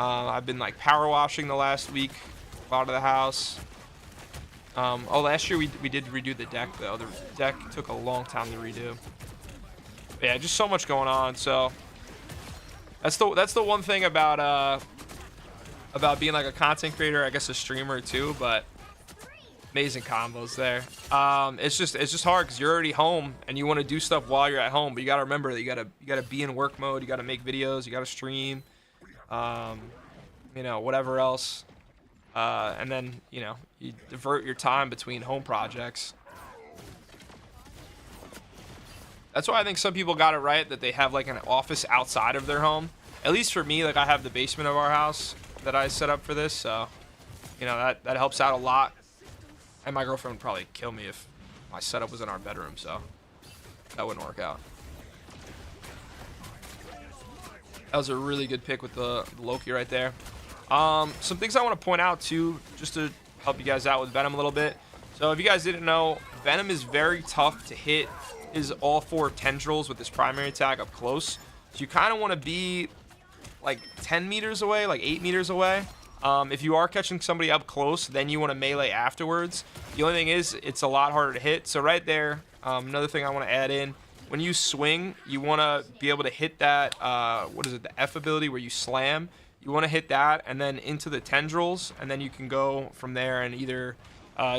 A: I've been like power washing the last week, a lot of the house. Oh, last year we did redo the deck though. The deck took a long time to redo. But yeah, just so much going on. So that's the one thing about being like a content creator, I guess a streamer too. But amazing combos there. It's just hard because you're already home and you want to do stuff while you're at home, but you gotta remember that you gotta be in work mode. You gotta make videos. You gotta stream. You know, whatever else, and then, you know, you divert your time between home projects. That's why I think some people got it right that they have like an office outside of their home. At least for me, like I have the basement of our house that I set up for this, so you know that helps out a lot. And my girlfriend would probably kill me if my setup was in our bedroom, so that wouldn't work out. That was a really good pick with the Loki right there. Some things I want to point out too, just to help you guys out with Venom a little bit. So if you guys didn't know, Venom is very tough to hit his all 4 tendrils with his primary attack up close. So you kind of want to be like 10 meters away, like 8 meters away. If you are catching somebody up close, then you want to melee afterwards. The only thing is, it's a lot harder to hit. So right there, another thing I want to add in. When you swing, you want to be able to hit that, what is it, the F ability where you slam. You want to hit that and then into the tendrils, and then you can go from there and either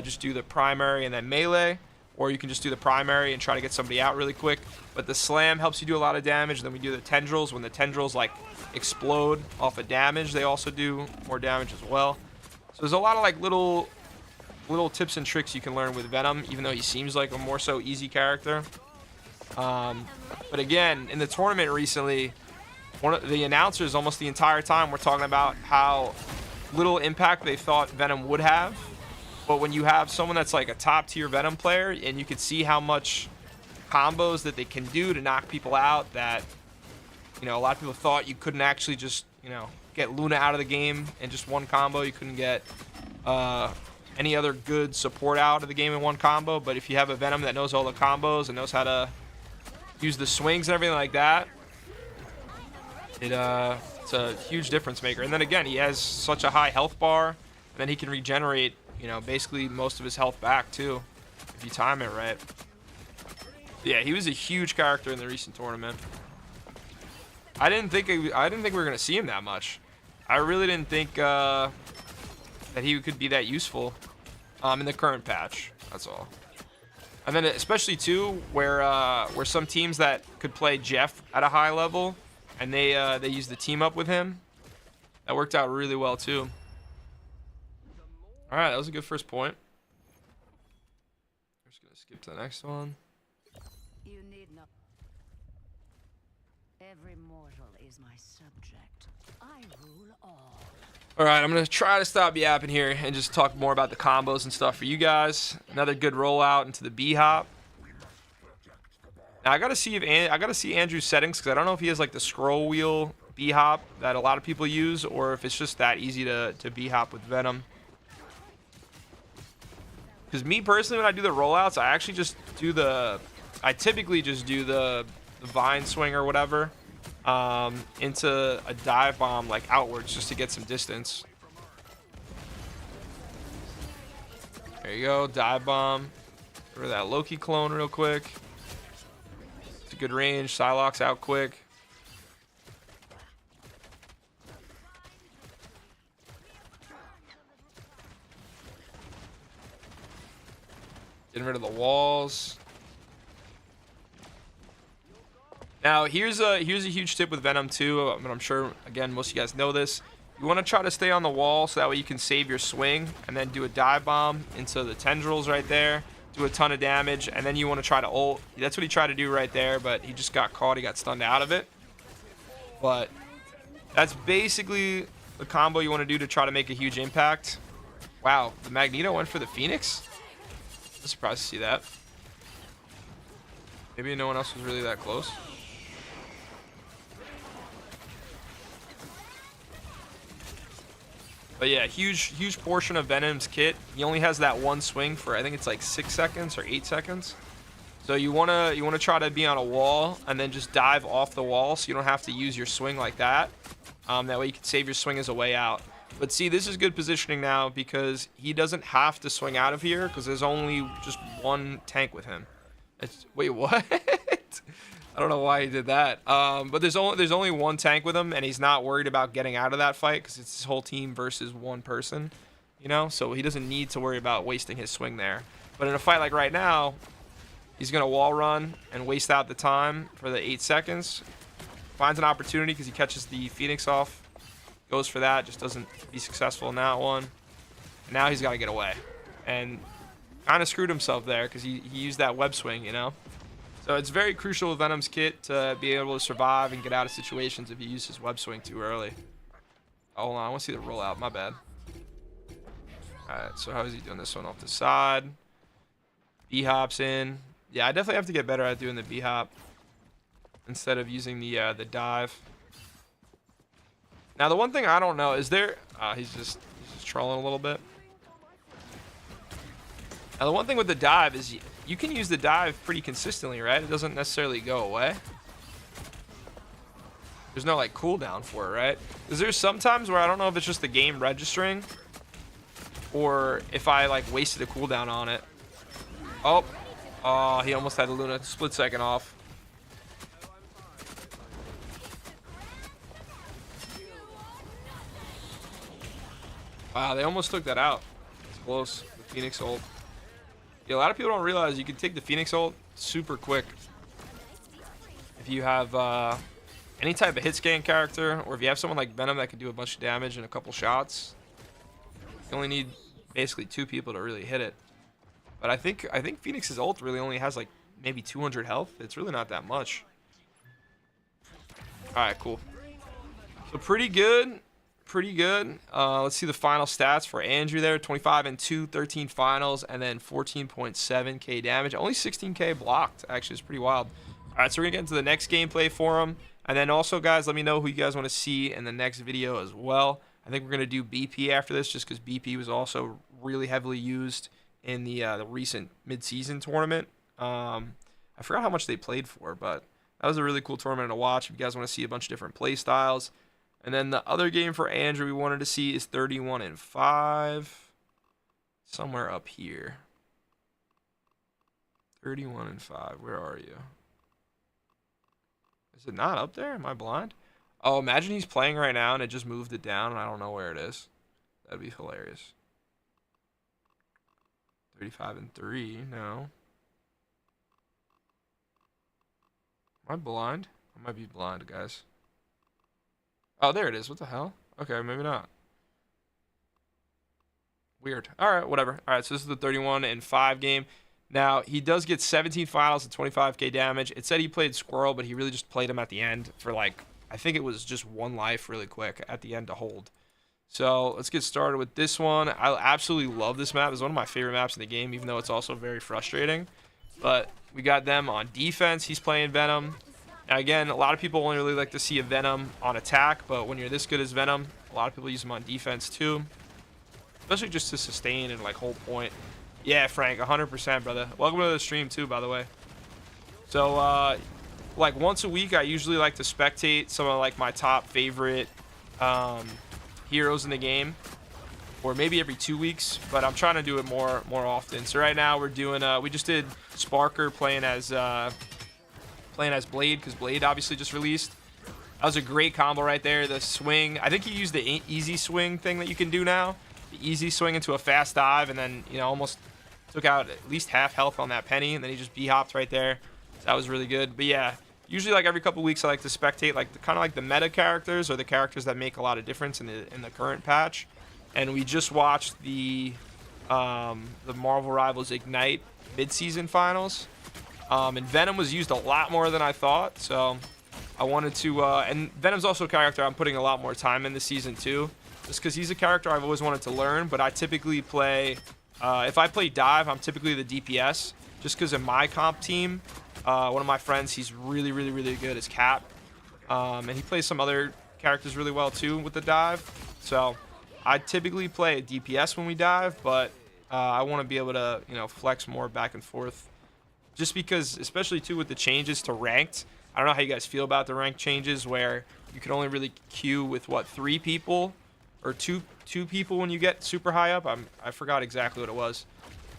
A: just do the primary and then melee, or you can just do the primary and try to get somebody out really quick. But the slam helps you do a lot of damage. Then we do the tendrils. When the tendrils like explode off of damage, they also do more damage as well. So there's a lot of like little tips and tricks you can learn with Venom, even though he seems like a more so easy character. But again, in the tournament recently, one of the announcers almost the entire time were talking about how little impact they thought Venom would have. But when you have someone that's like a top tier Venom player and you can see how much combos that they can do to knock people out, that, you know, a lot of people thought you couldn't actually just, you know, get Luna out of the game in just one combo. You couldn't get any other good support out of the game in one combo. But if you have a Venom that knows all the combos and knows how to use the swings and everything like that, it's a huge difference maker. And then again, he has such a high health bar, and then he can regenerate, you know, basically most of his health back too, if you time it right. Yeah, he was a huge character in the recent tournament. I didn't think we were gonna see him that much. I really didn't think that he could be that useful in the current patch. That's all. And then especially too, where some teams that could play Jeff at a high level, and they used the team up with him. That worked out really well too. All right, that was a good first point. I'm just gonna skip to the next one.
C: You need not. Every mortal is my subject. I rule all.
A: All right, I'm gonna try to stop yapping here and just talk more about the combos and stuff for you guys. Another good rollout into the B hop. Now I gotta see Andrew's settings, because I don't know if he has like the scroll wheel B hop that a lot of people use, or if it's just that easy to B hop with Venom. Because me personally, when I do the rollouts, I actually just do I typically just do the vine swing or whatever into a dive bomb like outwards, just to get some distance. There you go, dive bomb. Go to that Loki clone real quick. It's a good range. Psylocke's out quick. Getting rid of the walls. Now here's a huge tip with Venom too, but I'm sure again most of you guys know this. You want to try to stay on the wall so that way you can save your swing and then do a dive bomb into the tendrils right there. Do a ton of damage, and then you want to try to ult. That's what he tried to do right there, but he just got caught. He got stunned out of it. But that's basically the combo you want to do to try to make a huge impact. Wow, the Magneto went for the Phoenix? I'm surprised to see that. Maybe no one else was really that close. But yeah, huge portion of Venom's kit. He only has that one swing for, I think it's like 6 seconds or 8 seconds. So you wanna try to be on a wall and then just dive off the wall so you don't have to use your swing like that. That way you can save your swing as a way out. But see, this is good positioning now because he doesn't have to swing out of here because there's only just one tank with him. Wait, what? I don't know why he did that. But there's only one tank with him, and he's not worried about getting out of that fight because it's his whole team versus one person, you know? So he doesn't need to worry about wasting his swing there. But in a fight like right now, he's going to wall run and waste out the time for the 8 seconds. Finds an opportunity because he catches the Phoenix off. Goes for that, just doesn't be successful in that one. And now he's got to get away. And kind of screwed himself there because he used that web swing, you know? So it's very crucial with Venom's kit to be able to survive and get out of situations if you use his web swing too early. Oh, hold on, I want to see the rollout. My bad. Alright, so how is he doing this one off the side? B-hops in. Yeah, I definitely have to get better at doing the B-hop instead of using the dive. Now, the one thing I don't know is there... he's just trolling a little bit. Now, the one thing with the dive is you can use the dive pretty consistently, right? It doesn't necessarily go away. There's no, like, cooldown for it, right? Because there's sometimes where I don't know if it's just the game registering or if I, like, wasted a cooldown on it. Oh, he almost had the Luna split second off. Wow, they almost took that out. It's close. The Phoenix ult. Yeah, a lot of people don't realize you can take the Phoenix ult super quick. If you have any type of hit scan character, or if you have someone like Venom that can do a bunch of damage in a couple shots, you only need basically 2 people to really hit it. But I think Phoenix's ult really only has like maybe 200 health. It's really not that much. All right, cool. So pretty good. Pretty good. Let's see the final stats for Andrew there. 25-2, 13 finals, and then 14.7k damage. Only 16k blocked. Actually, it's pretty wild. All right, so we're going to get into the next gameplay for him. And then also, guys, let me know who you guys want to see in the next video as well. I think we're going to do BP after this just because BP was also really heavily used in the recent mid-season tournament. I forgot how much they played for, but that was a really cool tournament to watch if you guys want to see a bunch of different play styles. And then the other game for Andrew we wanted to see is 31-5. Somewhere up here. 31-5. Where are you? Is it not up there? Am I blind? Oh, imagine he's playing right now and it just moved it down and I don't know where it is. That'd be hilarious. 35-3. No. Am I blind? I might be blind, guys. Oh, there it is. What the hell? Okay, maybe not. Weird. All right, whatever. All right, so this is the 31-5 game. Now, he does get 17 finals and 25k damage. It said he played Squirrel, but he really just played him at the end for, like, I think it was just 1 life really quick at the end to hold. So let's get started with this one. I absolutely love this map. It's one of my favorite maps in the game, even though it's also very frustrating. But we got them on defense. He's playing Venom. Now, again, a lot of people only really like to see a Venom on attack, but when you're this good as Venom, a lot of people use him on defense too, especially just to sustain and like hold point. Yeah, Frank, 100%, brother. Welcome to the stream too, by the way. So, like once a week, I usually like to spectate some of like my top favorite heroes in the game, or maybe every 2 weeks. But I'm trying to do it more often. So right now we're doing we just did Sparker playing as Blade because Blade obviously just released. That was a great combo right there. The swing, I think he used the easy swing thing that you can do now. The easy swing into a fast dive, and then, you know, almost took out at least half health on that penny, and then he just B-hopped right there. So that was really good. But yeah, usually like every couple weeks I like to spectate like kind of like the meta characters or the characters that make a lot of difference in the current patch. And we just watched the Marvel Rivals Ignite mid-season finals. And Venom was used a lot more than I thought, so I wanted to, and Venom's also a character I'm putting a lot more time in this season too, just because he's a character I've always wanted to learn, but I typically play, if I play dive, I'm typically the DPS, just because in my comp team, one of my friends, he's really, really, really good as Cap, and he plays some other characters really well too with the dive, so I typically play DPS when we dive, but I want to be able to, you know, flex more back and forth, just because, especially too with the changes to ranked. I don't know how you guys feel about the rank changes where you can only really queue with what, 3 people or two people when you get super high up. I forgot exactly what it was.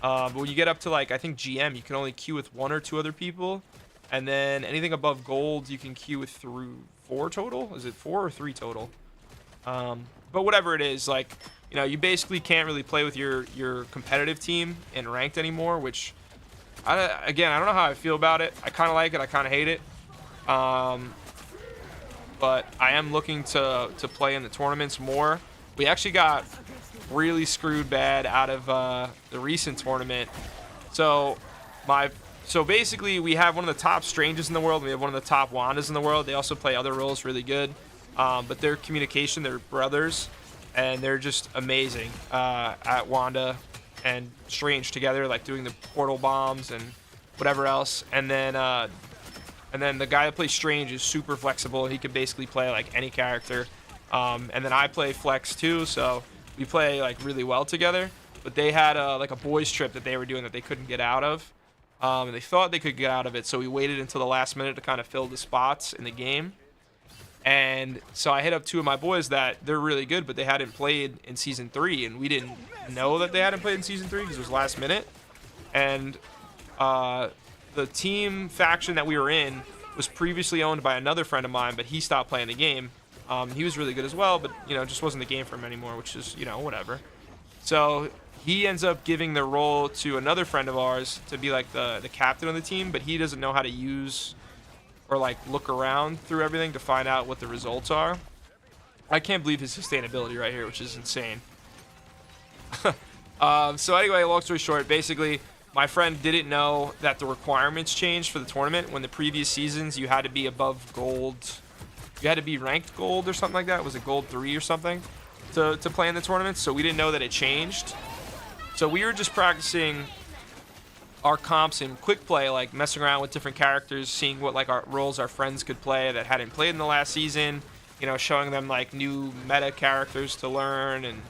A: But when you get up to like I think GM, you can only queue with 1 or 2 other people, and then anything above gold you can queue with through 4 total. Is it 4 or 3 total? But whatever it is, like, you know, you basically can't really play with your competitive team in ranked anymore, which again, I don't know how I feel about it. I kind of like it, I kind of hate it. But I am looking to play in the tournaments more. We actually got really screwed bad out of the recent tournament. So basically we have one of the top Stranges in the world. We have one of the top Wandas in the world. They also play other roles really good. But their communication, they're brothers, and they're just amazing at Wanda and Strange together, like doing the portal bombs and whatever else. And then the guy that plays Strange is super flexible. He can basically play like any character. And then I play flex too, so we play like really well together. But they had like a boys trip that they were doing that they couldn't get out of. And they thought they could get out of it, so we waited until the last minute to kind of fill the spots in the game. And so I hit up 2 of my boys that they're really good, but they hadn't played in Season 3, and we didn't know that they hadn't played in Season 3 because it was last minute. And the team faction that we were in was previously owned by another friend of mine, but he stopped playing the game. He was really good as well, but, you know, it just wasn't the game for him anymore, which is, you know, whatever. So he ends up giving the role to another friend of ours to be like the captain of the team, but he doesn't know how to use or like look around through everything to find out what the results are. I can't believe his sustainability right here, which is insane. So anyway, long story short, basically my friend didn't know that the requirements changed for the tournament. When the previous seasons you had to be above gold, you had to be ranked gold or something like that. Was it gold 3 or something to play in the tournament? So we didn't know that it changed. So we were just practicing our comps in quick play, like messing around with different characters, seeing what like our roles our friends could play that hadn't played in the last season, you know, showing them like new meta characters to learn, and,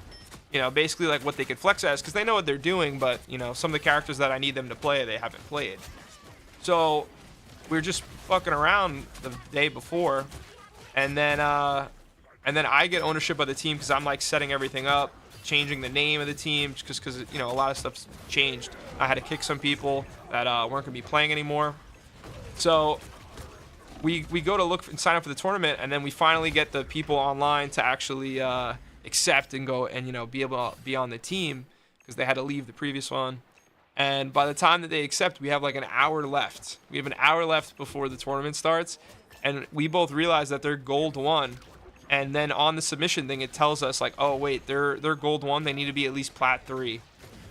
A: you know, basically like what they could flex as, because they know what they're doing, but, you know, some of the characters that I need them to play, they haven't played. So we were just fucking around the day before, and then I get ownership of the team because I'm like setting everything up, changing the name of the team, just because, you know, a lot of stuff's changed. I had to kick some people that weren't going to be playing anymore. So we go to look and sign up for the tournament, and then we finally get the people online to actually accept and go and, you know, be able to be on the team, because they had to leave the previous one. And by the time that they accept, we have like an hour left. We have an hour left before the tournament starts, and we both realize that they're gold 1. And then on the submission thing, it tells us like, oh wait, they're gold 1. They need to be at least plat 3.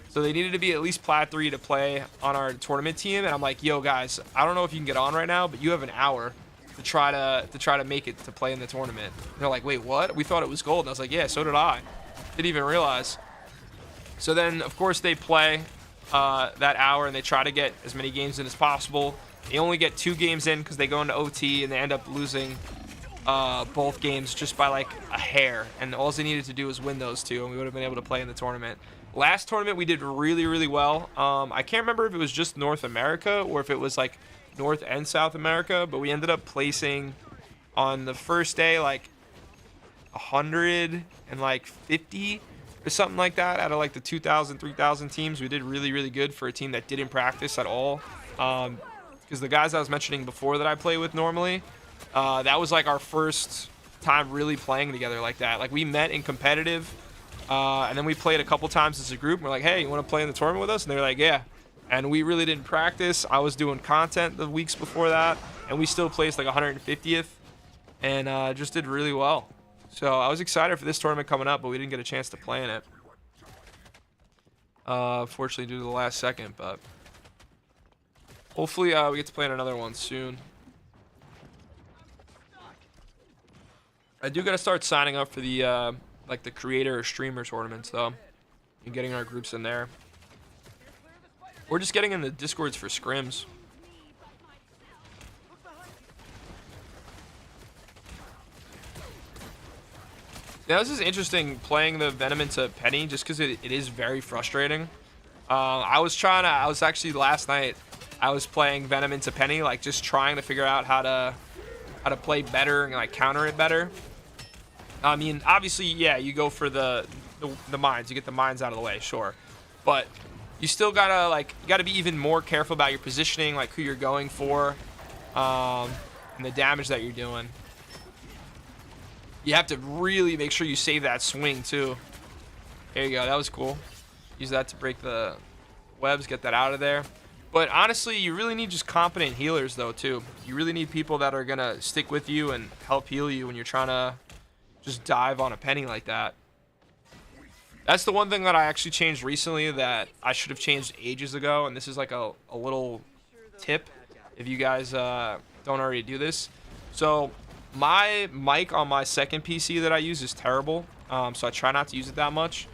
A: So they needed to be at least plat 3 to play on our tournament team. And I'm like, yo guys, I don't know if you can get on right now, but you have an hour to try to make it to play in the tournament. And they're like, wait, what? We thought it was gold. And I was like, yeah, so did I. Didn't even realize. So then of course they play that hour, and they try to get as many games in as possible. They only get 2 games in because they go into OT, and they end up losing both games just by like a hair, and all they needed to do was win those 2, and we would have been able to play in the tournament. Last tournament we did really, really well. I can't remember if it was just North America or if it was like North and South America, but we ended up placing on the first day like 150 or something like that out of like the 2,000, 3,000 teams. We did really, really good for a team that didn't practice at all, because the guys I was mentioning before that I play with normally, that was like our first time really playing together like that. Like we met in competitive, and then we played a couple times as a group. We're like, hey, you want to play in the tournament with us? And they were like, yeah. And we really didn't practice. I was doing content the weeks before that, and we still placed like 150th, and just did really well. So I was excited for this tournament coming up, but we didn't get a chance to play in it. Fortunately, due to the last second, but hopefully we get to play in another one soon. I do got to start signing up for the like the creator or streamer tournaments though, and getting our groups in there. We're just getting in the discords for scrims. Now this is interesting playing the Venom into Penny just because it is very frustrating. I was actually last night I was playing Venom into Penny, like just trying to figure out how to play better and like counter it better. I mean, obviously, yeah, you go for the mines, you get the mines out of the way, sure, but you still gotta be even more careful about your positioning, like who you're going for, and the damage that you're doing. You have to really make sure you save that swing too. There you go, that was cool. Use that to break the webs, get that out of there. But honestly, you really need just competent healers though too. You really need people that are gonna stick with you and help heal you when you're trying to just dive on a Penny like that. That's the one thing that I actually changed recently that I should have changed ages ago, and this is like a little tip if you guys don't already do this. So my mic on my second PC that I use is terrible, so I try not to use it that much.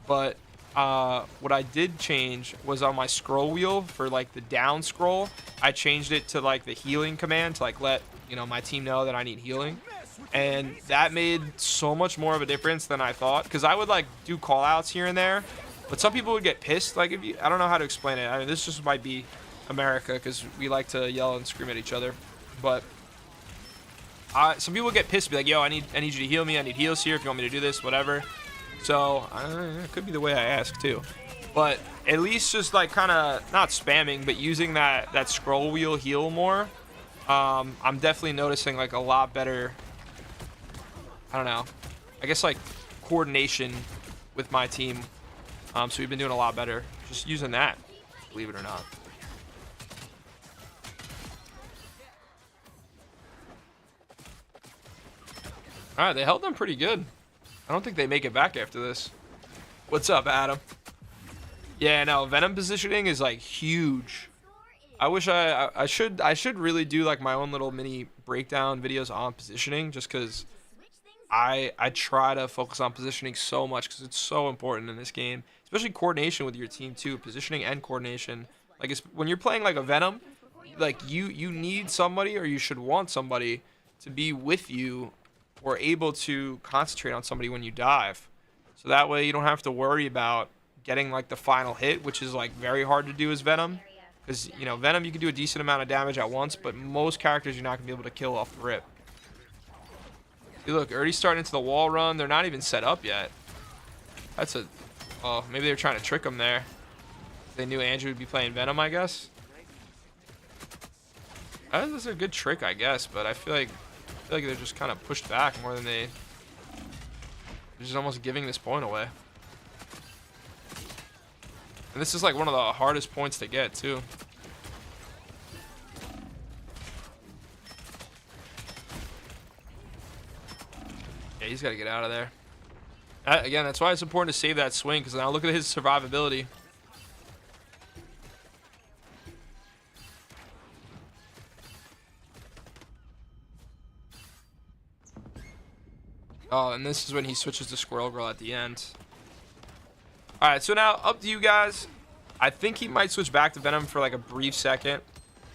A: But what I did change was on my scroll wheel for like the down scroll, I changed it to like the healing command to like let my team know that I need healing. And that made so much more of a difference than I thought, because I would like do call outs here and there, but some people would get pissed. Like I don't know how to explain it. I mean, this just might be America because we like to yell and scream at each other, but some people get pissed, be like, yo, I need you to heal me, I need heals here if you want me to do this, whatever. So it could be the way I ask too, but at least just like kind of not spamming, but using that scroll wheel heal more. I'm definitely noticing like a lot better, I don't know, I guess like coordination with my team. So we've been doing a lot better just using that, believe it or not. All right, they held them pretty good. I don't think they make it back after this. What's up, Adam? Yeah, no, Venom positioning is like huge. I wish I should really do like my own little mini breakdown videos on positioning, just because I try to focus on positioning so much because it's so important in this game, especially coordination with your team too. Positioning and coordination, like when you're playing like a Venom, like you need somebody, or you should want somebody to be with you or able to concentrate on somebody when you dive, so that way you don't have to worry about getting like the final hit, which is like very hard to do as Venom, because Venom you can do a decent amount of damage at once, but most characters you're not gonna be able to kill off the rip. See, look, already starting into the wall run. They're not even set up yet. That's oh, maybe they're trying to trick him there. They knew Andrew would be playing Venom, I guess. That's a good trick, I guess, but I feel like they're just kind of pushed back more than they're just almost giving this point away. And this is like one of the hardest points to get too. Yeah, he's got to get out of there. Again, that's why it's important to save that swing, because now look at his survivability. Oh, and this is when he switches to Squirrel Girl at the end. Alright, so now up to you guys. I think he might switch back to Venom for like a brief second,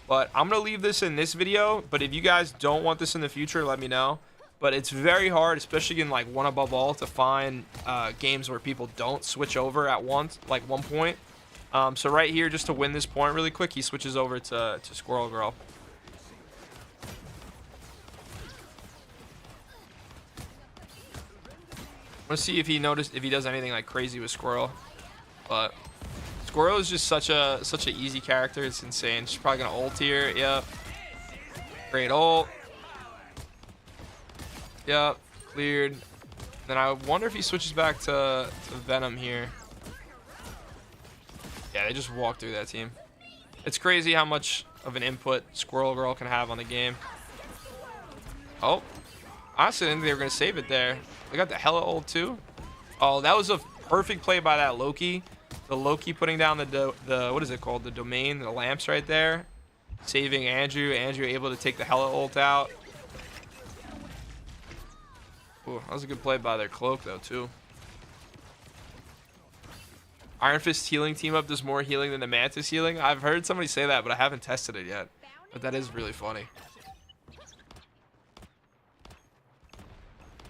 A: but I'm going to leave this in this video. But if you guys don't want this in the future, let me know. But it's very hard, especially in like One Above All, to find games where people don't switch over at once, like one point. So right here, just to win this point really quick, he switches over to Squirrel Girl. Let's see if he does anything like crazy with Squirrel. But Squirrel is just such an easy character. It's insane. She's probably gonna ult here. Yep. Great ult. Yep. Cleared. Then I wonder if he switches back to Venom here. Yeah, they just walked through that team. It's crazy how much of an input Squirrel Girl can have on the game. Oh, honestly, I didn't think they were gonna save it there. They got the hella ult too. Oh, that was a perfect play by that Loki. The Loki putting down the what is it called? The domain, the lamps right there, saving Andrew. Andrew able to take the hella ult out. Ooh, that was a good play by their cloak though too. Iron Fist healing team up does more healing than the Mantis healing. I've heard somebody say that, but I haven't tested it yet. But that is really funny.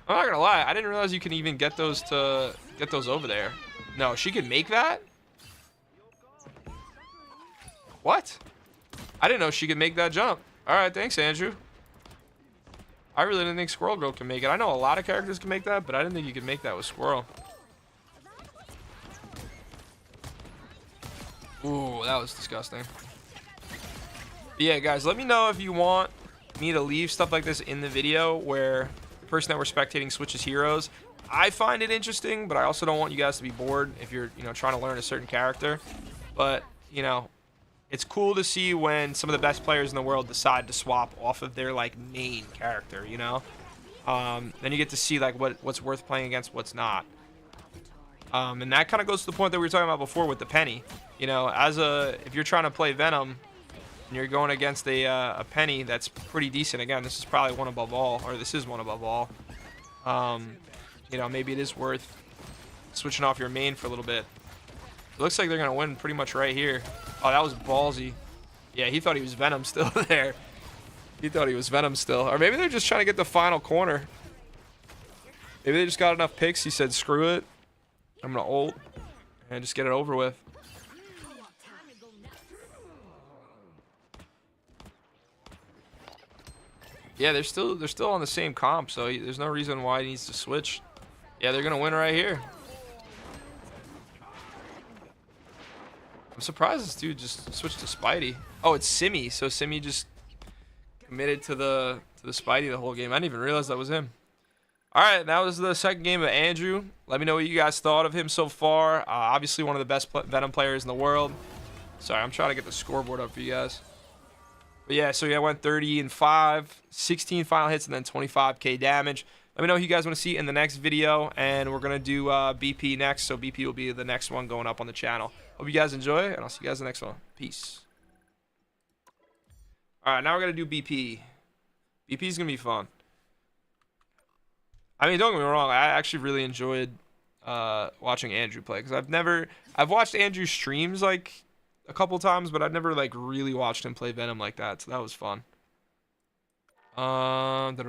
A: I'm not gonna lie, I didn't realize you can even get those over there. No, she could make that? What? I didn't know she could make that jump. Alright, thanks, Andrew. I really didn't think Squirrel Girl could make it. I know a lot of characters can make that, but I didn't think you could make that with Squirrel. Ooh, that was disgusting. But yeah, guys, let me know if you want me to leave stuff like this in the video where the person that we're spectating switches heroes. I find it interesting, but I also don't want you guys to be bored if you're, trying to learn a certain character. But, it's cool to see when some of the best players in the world decide to swap off of their, like, main character, Then you get to see, like, what's worth playing against, what's not. And that kind of goes to the point that we were talking about before with the Penny. If you're trying to play Venom and you're going against a Penny that's pretty decent. Again, this is probably one above all, or this is one above all. Maybe it is worth switching off your main for a little bit. It looks like they're going to win pretty much right here. Oh, that was ballsy. Yeah, he thought he was Venom still there. He thought he was Venom still. Or maybe they're just trying to get the final corner. Maybe they just got enough picks. He said, screw it. I'm going to ult and just get it over with. Yeah, they're still on the same comp, so there's no reason why he needs to switch. Yeah, they're going to win right here. I'm surprised this dude just switched to Spidey. Oh, it's Simi. So Simi just committed to the Spidey the whole game. I didn't even realize that was him. All right, that was the second game of Andrew. Let me know what you guys thought of him so far. Obviously, one of the best Venom players in the world. Sorry, I'm trying to get the scoreboard up for you guys. But yeah, so I went 30-5, 16 final hits, and then 25k damage. Let me know who you guys want to see in the next video, and we're going to do BP next, so BP will be the next one going up on the channel. Hope you guys enjoy, and I'll see you guys in the next one. Peace. All right, now we're going to do BP. BP is going to be fun. I mean, don't get me wrong, I actually really enjoyed watching Andrew play, because I've watched Andrew streams, like, a couple times, but I've never, like, really watched him play Venom like that, so that was fun. Let me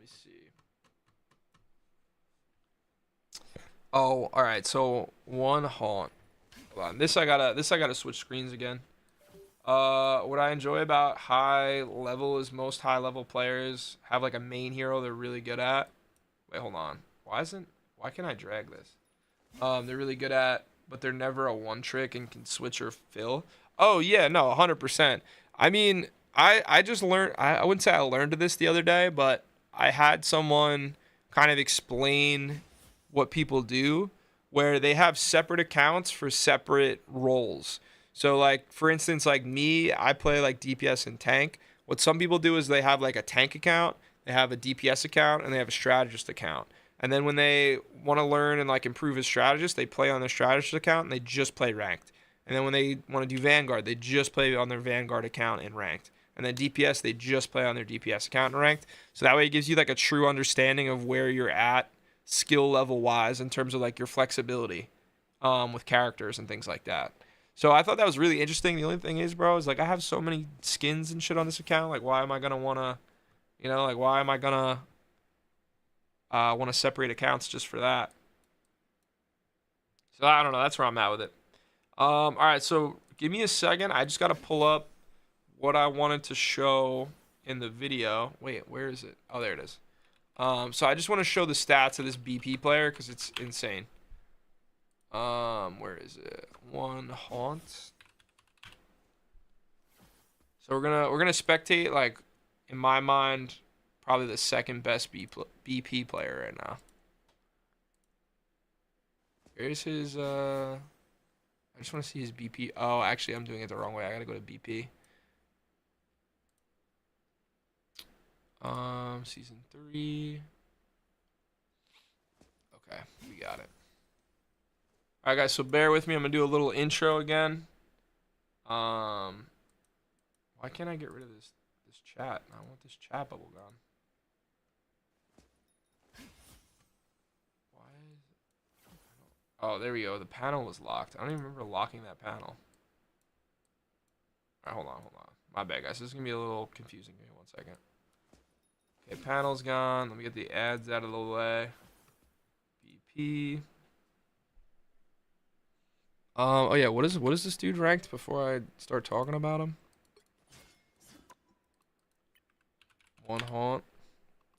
A: see. Oh, all right. So one haunt. Hold on. This I gotta switch screens again. What I enjoy about high level is most high level players have like a main hero they're really good at. Wait, hold on. Why can't I drag this? They're really good at, but they're never a one trick and can switch or fill. Oh yeah, no, 100%. I mean, I just learned. I wouldn't say I learned this the other day, but I had someone kind of explain what people do, where they have separate accounts for separate roles. So like, for instance, like me, I play like DPS and tank. What some people do is they have like a tank account, they have a DPS account, and they have a strategist account. And then when they want to learn and like improve as strategist, they play on their strategist account and they just play ranked. And then when they want to do Vanguard, they just play on their Vanguard account and ranked. And then DPS, they just play on their DPS account and ranked. So that way it gives you like a true understanding of where you're at skill level wise in terms of like your flexibility with characters and things like that. So I thought that was really interesting. The only thing is, bro, is like I have so many skins and shit on this account. Like, why am I gonna wanna, why am I gonna want to separate accounts just for that? So I don't know. That's where I'm at with it. All right. So give me a second. I just gotta pull up what I wanted to show in the video. Wait, where is it? Oh, there it is. So I just want to show the stats of this BP player because it's insane. Where is it? One haunt. So we're gonna spectate, like, in my mind, probably the second best BP player right now. Here's his I just want to see his BP. Oh, actually I'm doing it the wrong way. I gotta go to BP. Season 3. Okay, we got it. All right, guys. So bear with me. I'm gonna do a little intro again. Why can't I get rid of this chat? I want this chat bubble gone. Why is it? Oh, there we go. The panel was locked. I don't even remember locking that panel. All right, hold on. My bad, guys. This is gonna be a little confusing. Give me 1 second. Okay, panel's gone. Let me get the ads out of the way. BP. Oh yeah, what is this dude ranked before I start talking about him? One haunt.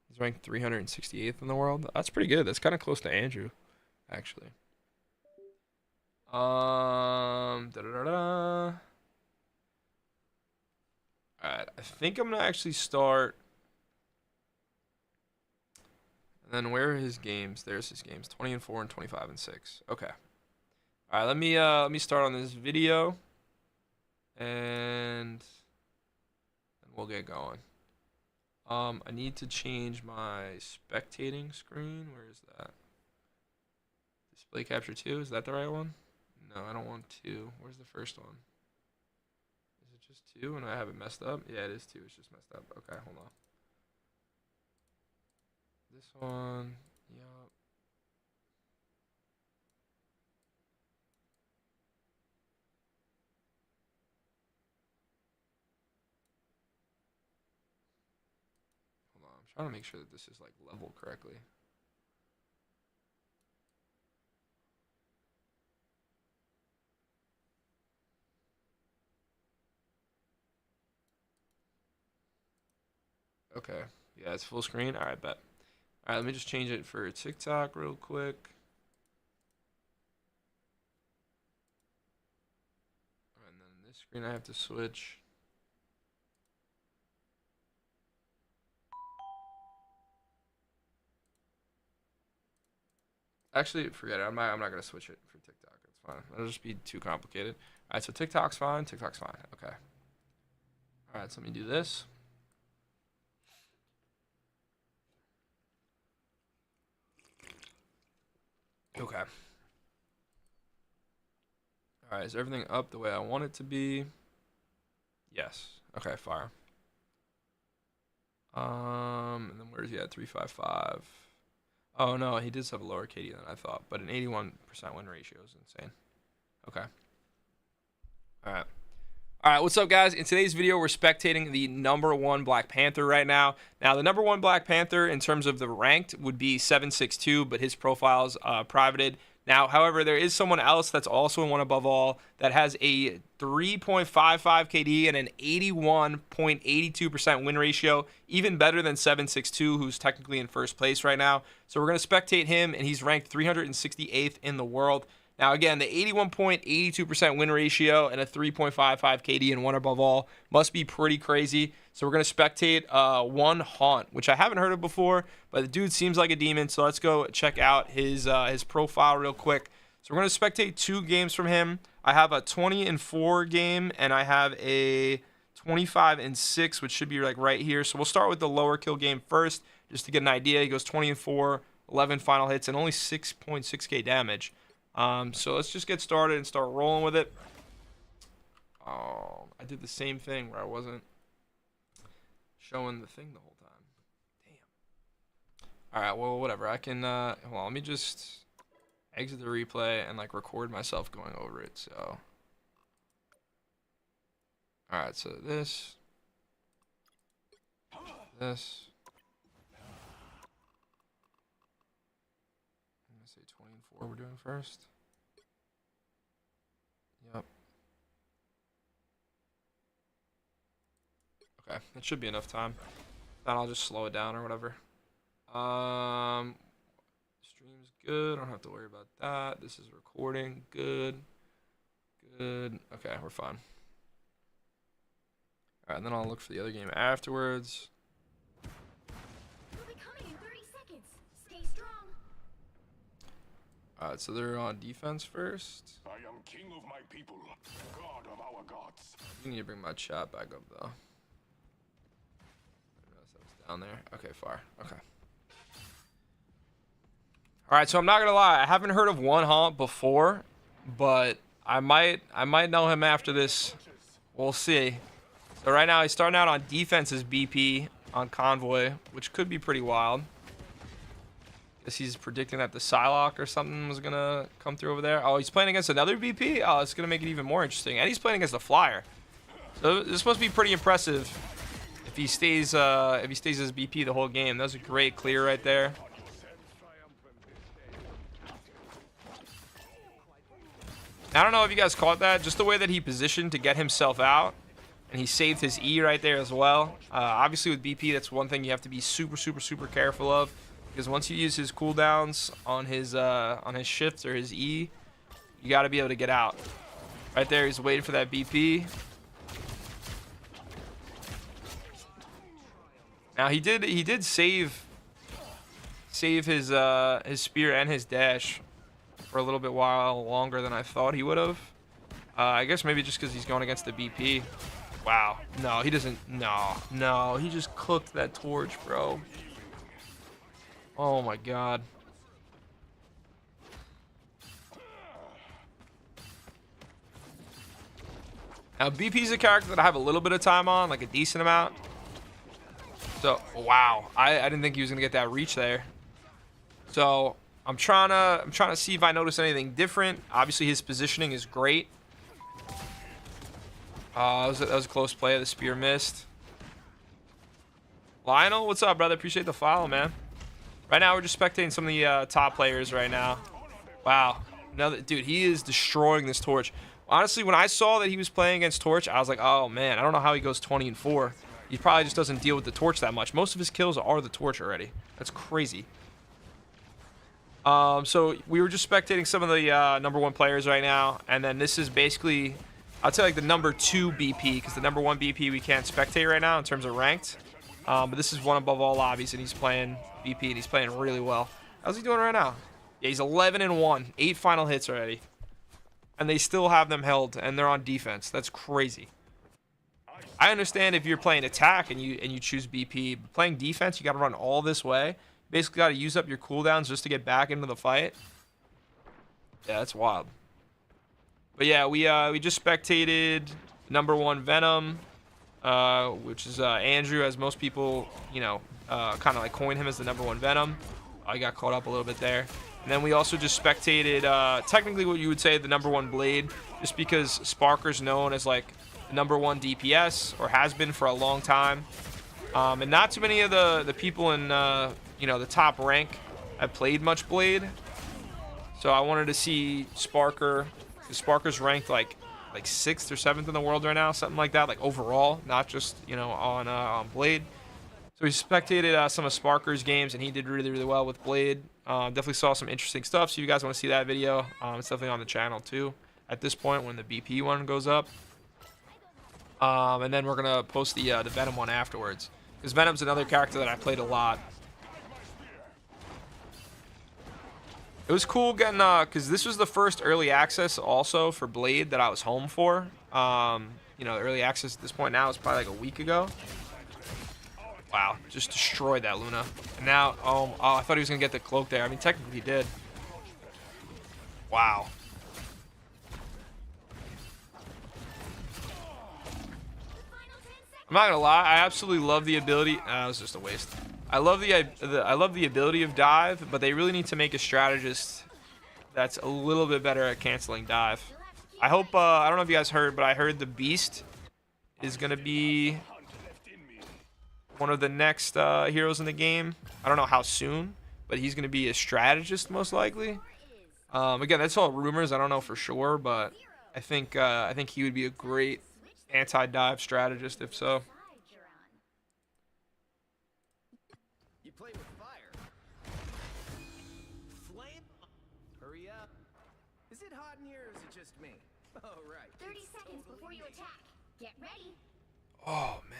A: He's ranked 368th in the world. That's pretty good. That's kind of close to Andrew, actually. Da-da-da-da. Alright, I think I'm gonna actually start. And then where are his games? There's his games. 20-4 and 25-6. Okay. Alright, let me start on this video. And we'll get going. I need to change my spectating screen. Where is that? Display capture 2, is that the right one? No, I don't want 2. Where's the first one? Is it just 2 and I have it messed up? Yeah, it is 2, it's just messed up. Okay, hold on. This one, yup. Hold on, I'm trying to make sure that this is like leveled correctly. Okay, yeah, it's full screen. All right, bet. All right, let me just change it for TikTok real quick. And then this screen I have to switch. Actually, forget it. I'm not gonna switch it for TikTok. It's fine. It'll just be too complicated. All right, so TikTok's fine. TikTok's fine. Okay. All right, so let me do this. Okay. All right, is everything up the way I want it to be? Yes. Okay, fire. And then where's he at? 355. Oh no, he does have a lower KD than I thought, but an 81% win ratio is insane. Okay. All right. All right, what's up, guys? In today's video, we're spectating the #1 Black Panther right now. Now, the #1 Black Panther, in terms of the ranked, would be 762, but his profile's privated. Now, however, there is someone else that's also in one above all that has a 3.55 KD and an 81.82% win ratio, even better than 762, who's technically in first place right now. So we're going to spectate him, and he's ranked 368th in the world. Now, again, the 81.82% win ratio and a 3.55 KD and one above all must be pretty crazy. So we're going to spectate one haunt, which I haven't heard of before, but the dude seems like a demon. So let's go check out his profile real quick. So we're going to spectate 2 games from him. I have a 20-4 game, and I have a 25-6, which should be like right here. So we'll start with the lower kill game first, just to get an idea. He goes 20-4, 11 final hits, and only 6.6k damage. So let's just get started and start rolling with it. Oh, I did the same thing where I wasn't showing the thing the whole time. Damn. All right, well, whatever. I can, hold on, let me just exit the replay and like record myself going over it. So, all right, so this. I'm gonna say 20-4 we're doing first. Yep. Okay, that should be enough time. Then I'll just slow it down or whatever. Stream's good. I don't have to worry about that. This is recording. Good. Good. Okay, we're fine. All right, then I'll look for the other game afterwards.
B: We'll be coming in 30 seconds. Stay strong.
A: All right, so they're on defense first.
D: I am king of my people, god of our gods.
A: I need to bring my chat back up though. Maybe that's Down there. Okay, far. Okay. All right, so I'm not gonna lie, I haven't heard of One Hump before, but I might know him after this. We'll see. So right now he's starting out on defense as BP on Convoy, which could be pretty wild. Guess he's predicting that the Psylocke or something was gonna come through over there. Oh, he's playing against another BP. Oh, it's gonna make it even more interesting. And he's playing against the Flyer. So this must be pretty impressive if he stays as BP the whole game. That was a great clear right there. I don't know if you guys caught that, just the way that he positioned to get himself out, and he saved his E right there as well. Obviously with BP, that's one thing you have to be super careful of, because once you use his cooldowns on his shifts or his E, you got to be able to get out. Right there, he's waiting for that BP. Now he did save his spear and his dash for a little bit while longer than I thought he would have. I guess maybe just because he's going against the BP. Wow. No, he doesn't. No. He just cooked that torch, bro. Oh my god. Now BP's a character that I have a little bit of time on, like a decent amount. So wow, I didn't think he was gonna get that reach there. So I'm trying to see if I notice anything different. Obviously his positioning is great. That was a close play. The spear missed. Lionel, what's up, brother? Appreciate the follow, man. Right now we're just spectating some of the top players right now. Wow, dude, he is destroying this torch. Honestly, when I saw that he was playing against Torch, I was like, oh man, I don't know how he goes 20-4. He probably just doesn't deal with the torch that much. Most of his kills are the torch already. That's crazy. So we were just spectating some of the #1 players right now, and then this is basically, I'd say like the #2 BP, because the #1 BP we can't spectate right now in terms of ranked. But this is one above all lobbies, and he's playing BP, and he's playing really well. How's he doing right now? Yeah, he's 11-1, 8 final hits already, and they still have them held, and they're on defense. That's crazy. I understand if you're playing attack and you choose BP, but playing defense, you got to run all this way. Basically, got to use up your cooldowns just to get back into the fight. Yeah, that's wild. But yeah, we just spectated #1 Venom, which is Andrew, as most people kind of like coin him as the #1 Venom. I got caught up a little bit there. And then we also just spectated technically what you would say the #1 Blade, just because Sparker's known as like the #1 DPS, or has been for a long time. And not too many of the people in the top rank have played much Blade. So I wanted to see Sparker, because Sparker's ranked like 6th or 7th in the world right now, something like that, like overall, not just on Blade. So we spectated some of Sparker's games, and he did really well with Blade. Definitely saw some interesting stuff. So if you guys want to see that video, it's definitely on the channel too at this point when the BP one goes up. And then we're gonna post the Venom one afterwards, because Venom's another character that I played a lot. It was cool getting because this was the first early access also for Blade that I was home for. Early access at this point now is probably like a week ago. Wow, just destroyed that Luna. And now, oh, I thought he was gonna get the cloak there. I mean, technically he did. Wow. I'm not gonna lie, I absolutely love the ability. That was just a waste. I love the ability of dive, but they really need to make a strategist that's a little bit better at canceling dive. I hope. I don't know if you guys heard, but I heard the Beast is gonna be one of the next heroes in the game. I don't know how soon, but he's gonna be a strategist most likely. Again, that's all rumors. I don't know for sure, but I think he would be a great anti-dive strategist if so.
E: You play with fire. Flame. Hurry up. Is it hot in here or is it just me? Oh, right.
B: 30 seconds before you attack. Get ready.
A: Oh man.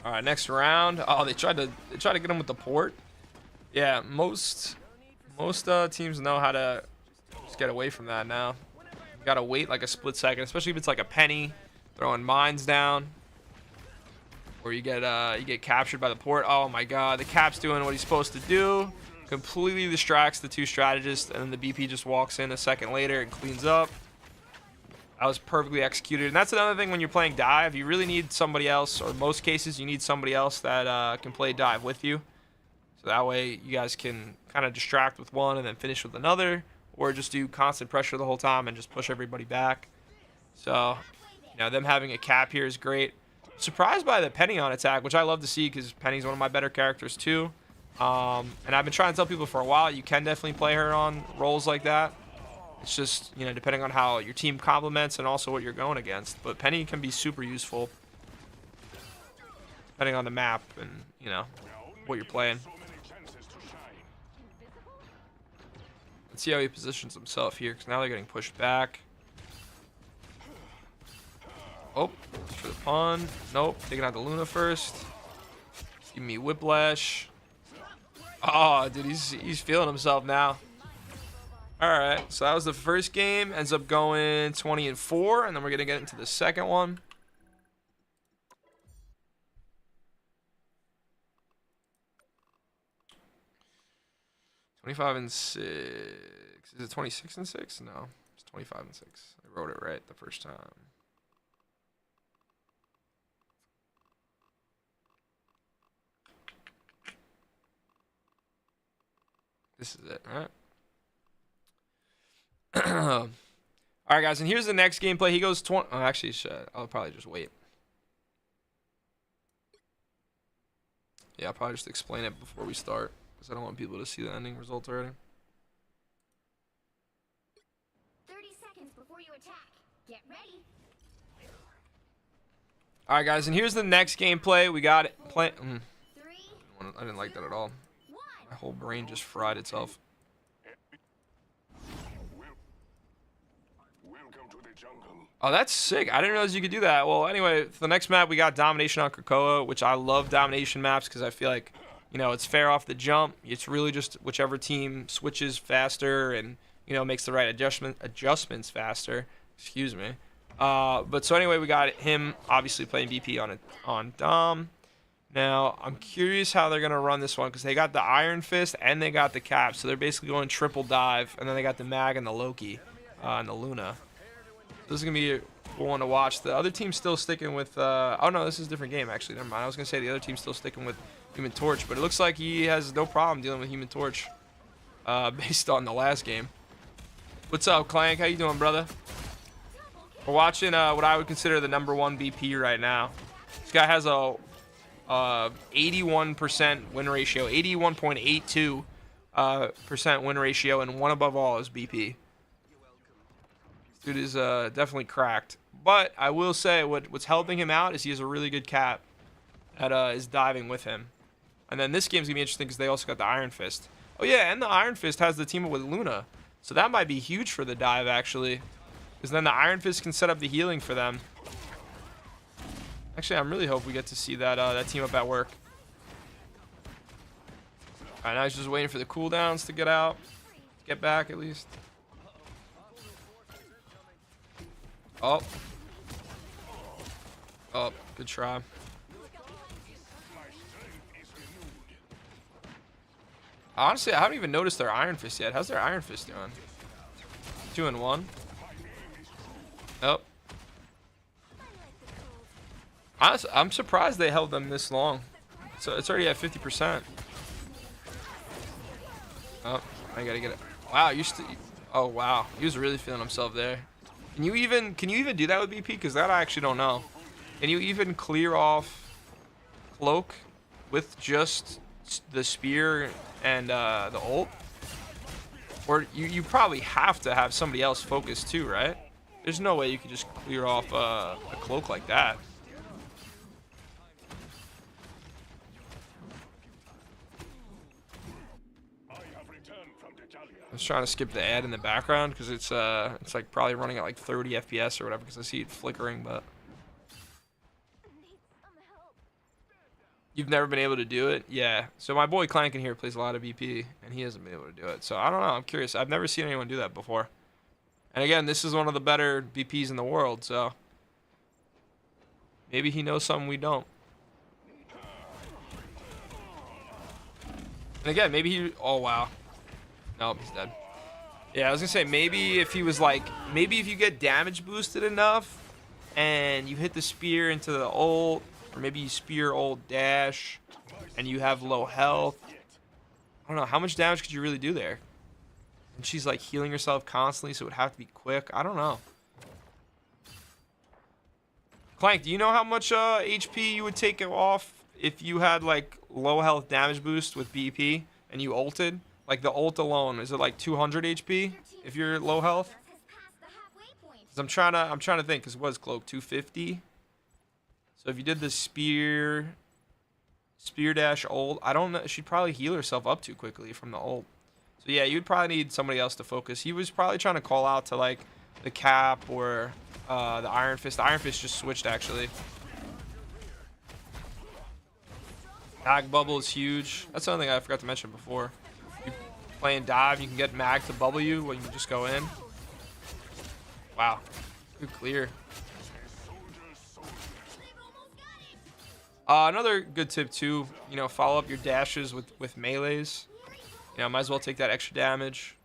A: All right, next round. Oh, they tried to get him with the port. Yeah, most teams know how to just get away from that now. You gotta wait like a split second, especially if it's like a penny throwing mines down, or you get captured by the port. Oh my god, the cap's doing what he's supposed to do. Completely distracts the two strategists, and then the BP just walks in a second later and cleans up. That was perfectly executed. And that's another thing when you're playing dive, you really need somebody else, or most cases you need somebody else that can play dive with you. So that way you guys can kind of distract with one and then finish with another, or just do constant pressure the whole time and just push everybody back. So, you know, them having a cap here is great. Surprised by the Penny on attack, which I love to see because Penny's one of my better characters too. And I've been trying to tell people for a while, you can definitely play her on roles like that. It's just, you know, depending on how your team complements and also what you're going against. But Penny can be super useful depending on the map and, you know, what you're playing. Let's see how he positions himself here, because now they're getting pushed back. Oh, for the pawn. Nope, taking out the Luna first. Give me whiplash. Oh, dude, he's feeling himself now. Alright, so that was the first game. Ends up going 20-4, and then we're going to get into the second one. (25-6). Is it 26-6? No, it's 25-6. I wrote it right the first time. This is it, right? All right, guys, and here's the next gameplay. He goes 20. Oh, actually, I'll probably just wait. Yeah, I'll probably just explain it before we start, because I don't want people to see the ending results already.
B: 30 seconds before you attack. Get ready.
A: All right, guys, and here's the next gameplay. We got it.
B: Three,
A: I didn't like that at all. My whole brain just fried itself.
D: Welcome to the jungle.
A: Oh, that's sick. I didn't realize you could do that. Well, anyway, for the next map, we got Domination on Krakoa, which I love domination maps because I feel like, you know, it's fair off the jump. It's really just whichever team switches faster and, you know, makes the right adjustments faster. Excuse me. But so anyway, we got him obviously playing BP on Dom. Now, I'm curious how they're going to run this one because they got the Iron Fist and they got the Cap. So they're basically going triple dive, and then they got the Mag and the Loki and the Luna. This is going to be a cool one to watch. The other team's still sticking with... oh, no, this is a different game, actually. Never mind. I was going to say the other team's still sticking with Human Torch, but it looks like he has no problem dealing with Human Torch based on the last game. What's up, Clank? How you doing, brother? We're watching what I would consider the #1 BP right now. This guy has a 81% win ratio, 81.82% win ratio, and one above all is BP. Dude is definitely cracked. But I will say what's helping him out is he has a really good cap that is diving with him. And then this game's going to be interesting because they also got the Iron Fist. Oh, yeah, and the Iron Fist has the team up with Luna. So that might be huge for the dive, actually. Because then the Iron Fist can set up the healing for them. Actually, I'm really hope we get to see that that team up at work. All right, now he's just waiting for the cooldowns to get out. Get back, at least. Oh. Oh, good try. Honestly, I haven't even noticed their Iron Fist yet. How's their Iron Fist doing? 2-1. Oh. Honestly, I'm surprised they held them this long. So it's already at 50%. Oh, I gotta get it. Wow, oh wow, he was really feeling himself there. Can you even do that with BP? Because that I actually don't know. Can you even clear off Cloak with just the spear and the ult? Or you probably have to have somebody else focus too, right? There's no way you could just clear off a Cloak like that. I was trying to skip the ad in the background because it's like probably running at like 30 FPS or whatever because I see it flickering, but you've never been able to do it? Yeah. So my boy Clank in here plays a lot of BP and he hasn't been able to do it. So I don't know. I'm curious. I've never seen anyone do that before. And again, this is one of the better BPs in the world, so Maybe he knows something we don't. And again, maybe he... Oh, wow. Nope, he's dead. Yeah, I was going to say, maybe if he was like... Maybe if you get damage boosted enough and you hit the spear into the ult, or maybe you spear ult dash and you have low health. I don't know. How much damage could you really do there? And she's like healing herself constantly, so it would have to be quick. I don't know. Clank, do you know how much HP you would take off if you had like low health damage boost with BP and you ulted? Like the ult alone, is it like 200 HP if you're low health?
B: Has passed the halfway point.
A: 'Cause I'm trying to think. Cause what is Cloak 250? So if you did the spear dash ult, I don't know. She'd probably heal herself up too quickly from the ult. So yeah, you'd probably need somebody else to focus. He was probably trying to call out to like the Cap or the Iron Fist. The Iron Fist just switched actually. Mag bubble is huge. That's another thing I forgot to mention before. You playing dive, you can get mag to bubble you when you just go in. Wow, good clear. Another good tip too, you know, follow up your dashes with melees. You know, might as well take that extra damage.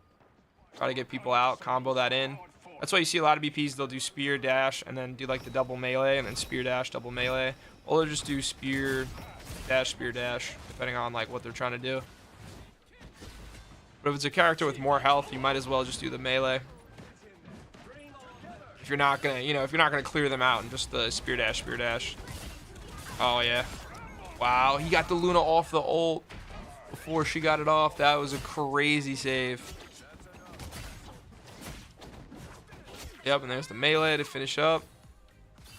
A: Try to get people out, combo that in. That's why you see a lot of BPs, they'll do spear, dash, and then do like the double melee, and then spear, dash, double melee. Or they'll just do spear, dash, depending on like what they're trying to do. But if it's a character with more health, you might as well just do the melee. If you're not gonna, you know, if you're not gonna clear them out and just the spear, dash. Oh yeah. Wow, he got the Luna off the ult before she got it off. That was a crazy save. Yep, and there's the melee to finish up.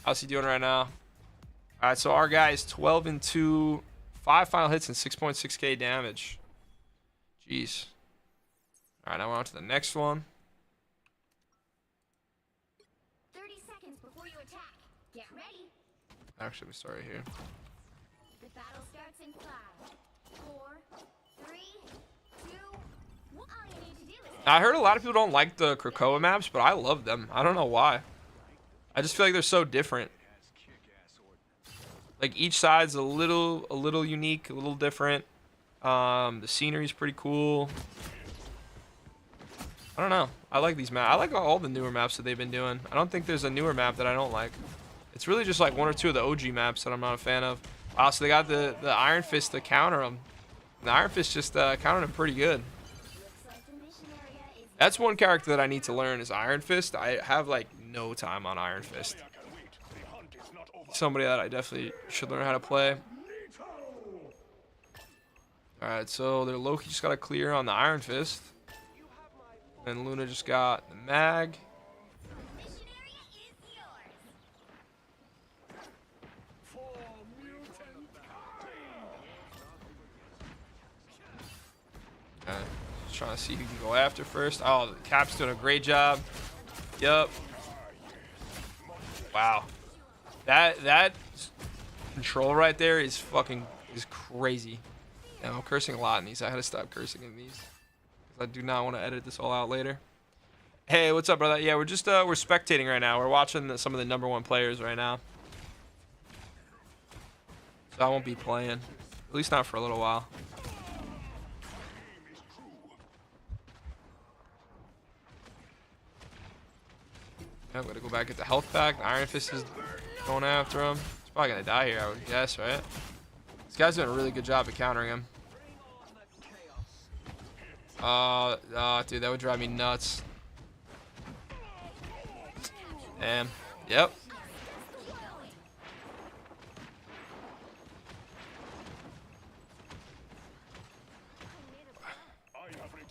A: How's he doing right now? All right, so our guy is 12 and 2, 5 final hits and 6.6k damage. Jeez. All right, now we're on to the next one.
B: 30 seconds before you attack. Get ready.
A: Actually, we start right here.
B: The battle starts in 5, 4, 3, 2, 1. All you need to do is
A: I heard a lot of people don't like the Krakoa maps, but I love them. I don't know why. I just feel like they're so different. Like each side's a little unique, a little different. The scenery's pretty cool. I don't know. I like these maps. I like all the newer maps that they've been doing. I don't think there's a newer map that I don't like. It's really just like one or two of the OG maps that I'm not a fan of. Wow, so they got the Iron Fist to counter them. The Iron Fist just countered them pretty good.
B: like the mission area is
A: That's one character that I need to learn is Iron Fist. I have like no time on Iron Fist. Somebody that I definitely should learn how to play. Alright, so their Loki just got a clear on the Iron Fist. And Luna just got the mag.
B: mission area is yours.
A: Just trying to see who can go after first. Oh, the Cap's doing a great job. Yup. Wow. That control right there is crazy. And I'm cursing a lot in these. I had to stop cursing in these. I do not want to edit this all out later. Hey, what's up, brother? Yeah, we're just we're spectating right now. We're watching some of the #1 players right now. So I won't be playing, at least not for a little while. Yeah, I'm gonna go back at the health pack. The Iron Fist is going after him. He's probably gonna die here, I would guess, right? This guy's doing a really good job at countering him. Dude, that would drive me nuts. Damn. Yep.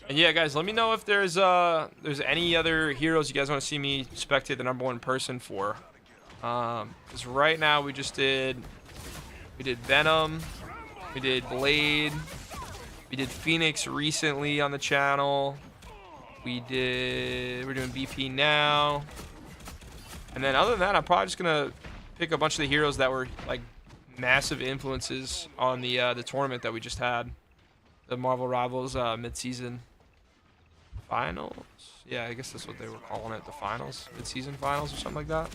A: And yeah, guys, let me know if there's any other heroes you guys want to see me spectate the #1 person for. Because right now we did Venom, we did Blade, we did Phoenix recently on the channel. We're doing BP now. And then other than that, I'm probably just gonna pick a bunch of the heroes that were like massive influences on the tournament that we just had, the Marvel Rivals mid-season finals. Yeah, I guess that's what they were calling it, the finals, mid-season finals or something like that.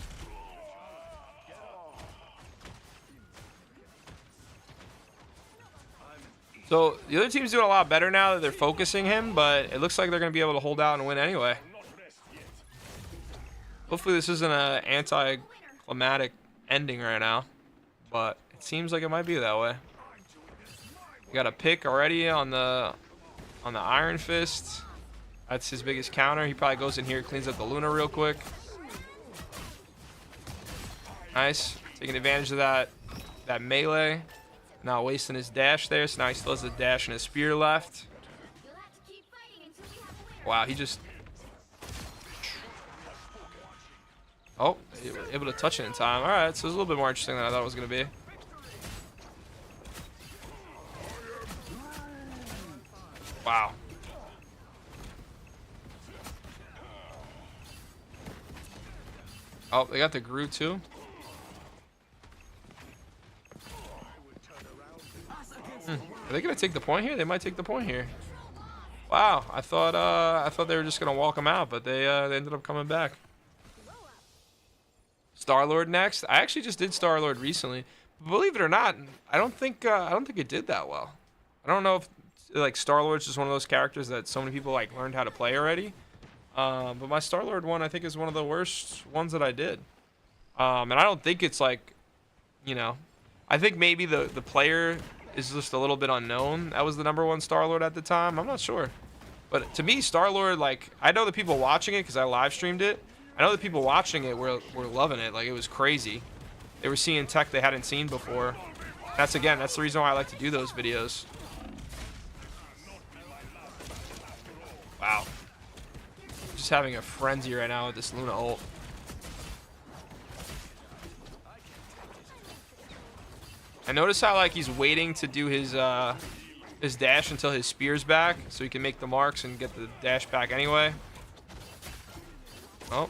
A: So the other team's doing a lot better now that they're focusing him, but it looks like they're going to be able to hold out and win anyway. Hopefully this isn't an anticlimactic ending right now, but it seems like it might be that way. We got a pick already on the Iron Fist. That's his biggest counter. He probably goes in here, cleans up the Luna real quick. Nice. Taking advantage of that melee. Not wasting his dash there, so now he still has a dash and a spear left.
B: You'll have to keep fighting until we have a winner.
A: Wow, he just... Oh, able to touch it in time. Alright, so it's a little bit more interesting than I thought it was going to be. Wow. Oh, they got the Groot too. Are they gonna take the point here? They might take the point here. Wow, I thought they were just gonna walk them out, but they ended up coming back. Star-Lord next. I actually just did Star-Lord recently. Believe it or not, I don't think it did that well. I don't know if like Star-Lord's just one of those characters that so many people like learned how to play already. But my Star-Lord one I think is one of the worst ones that I did. And I don't think it's like, you know, I think maybe the player is just a little bit unknown. That was the #1 Star-Lord at the time. I'm not sure. But to me, Star-Lord, like, I know the people watching it because I live streamed it. I know the people watching it were loving it. Like, it was crazy. They were seeing tech they hadn't seen before. That's the reason why I like to do those videos. Wow. Just having a frenzy right now with this Luna ult. I notice how like he's waiting to do his dash until his spear's back, so he can make the marks and get the dash back anyway. Oh.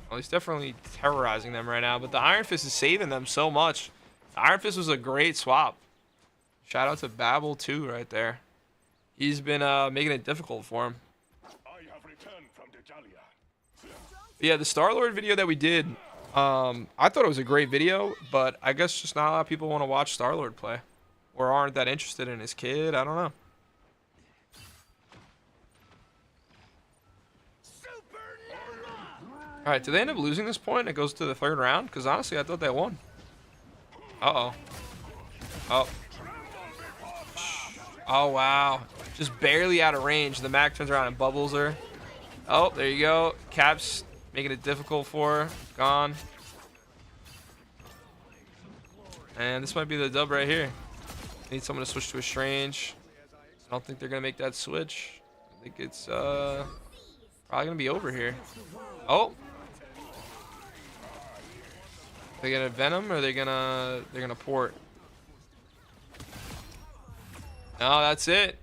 A: Well, he's definitely terrorizing them right now, but the Iron Fist is saving them so much. The Iron Fist was a great swap. Shout out to Babel too right there. He's been making it difficult for him.
D: I have returned from Dejalia.
A: Yeah, the Star-Lord video that we did, I thought it was a great video, but I guess just not a lot of people want to watch Star-Lord play. Or aren't that interested in his kid, I don't know. Alright, do they end up losing this point? It goes to the 3rd round? Because honestly, I thought they won. Uh-oh. Oh. Oh, wow. Just barely out of range. The Mac turns around and bubbles her. Oh, there you go. Cap's making it difficult for her. Gone. And this might be the dub right here. Need someone to switch to a Strange. I don't think they're going to make that switch. I think it's probably going to be over here. Oh. They gonna Venom or they're gonna port? No, that's it.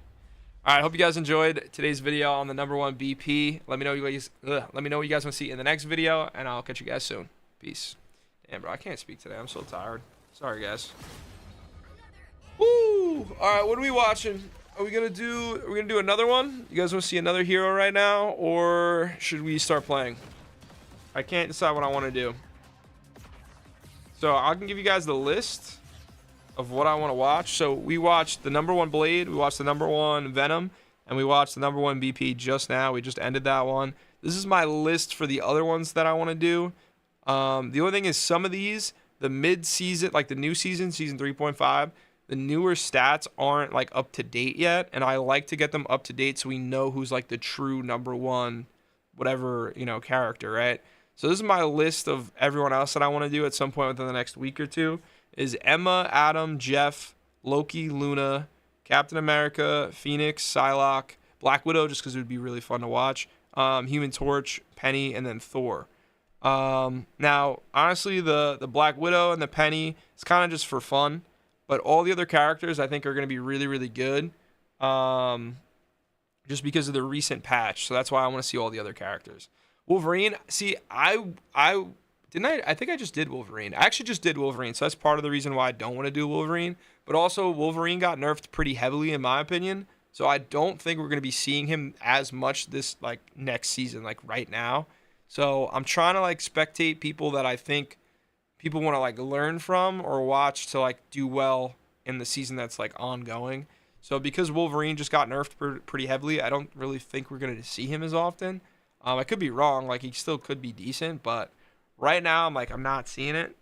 A: All right, hope you guys enjoyed today's video on the #1 BP. Let me know what you guys want to see in the next video, and I'll catch you guys soon. Peace. Damn, bro, I can't speak today. I'm so tired. Sorry, guys. Woo! All right, what are we watching? Are we gonna do another one? You guys want to see another hero right now, or should we start playing? I can't decide what I want to do. So I can give you guys the list of what I want to watch. So we watched the #1 Blade, we watched the #1 Venom, and we watched the #1 BP just now. We just ended that one. This is my list for the other ones that I want to do. The only thing is some of these, the mid-season, like the new season, season 3.5, the newer stats aren't like up to date yet, and I like to get them up to date so we know who's like the true #1 whatever, you know, character, right? So this is my list of everyone else that I want to do at some point within the next week or two. Is Emma, Adam, Jeff, Loki, Luna, Captain America, Phoenix, Psylocke, Black Widow, just because it would be really fun to watch, Human Torch, Penny, and then Thor. Now, honestly, the Black Widow and the Penny, it's kind of just for fun. But all the other characters I think are going to be really, really good. Just because of the recent patch. So that's why I want to see all the other characters. Wolverine, see, I think I just did Wolverine. I actually just did Wolverine, so that's part of the reason why I don't want to do Wolverine. But also, Wolverine got nerfed pretty heavily, in my opinion. So I don't think we're going to be seeing him as much this, like, next season, like, right now. So I'm trying to, like, spectate people that I think people want to, like, learn from or watch to, like, do well in the season that's like ongoing. So because Wolverine just got nerfed pretty heavily, I don't really think we're gonna see him as often. I could be wrong, like he still could be decent, but right now I'm not seeing it.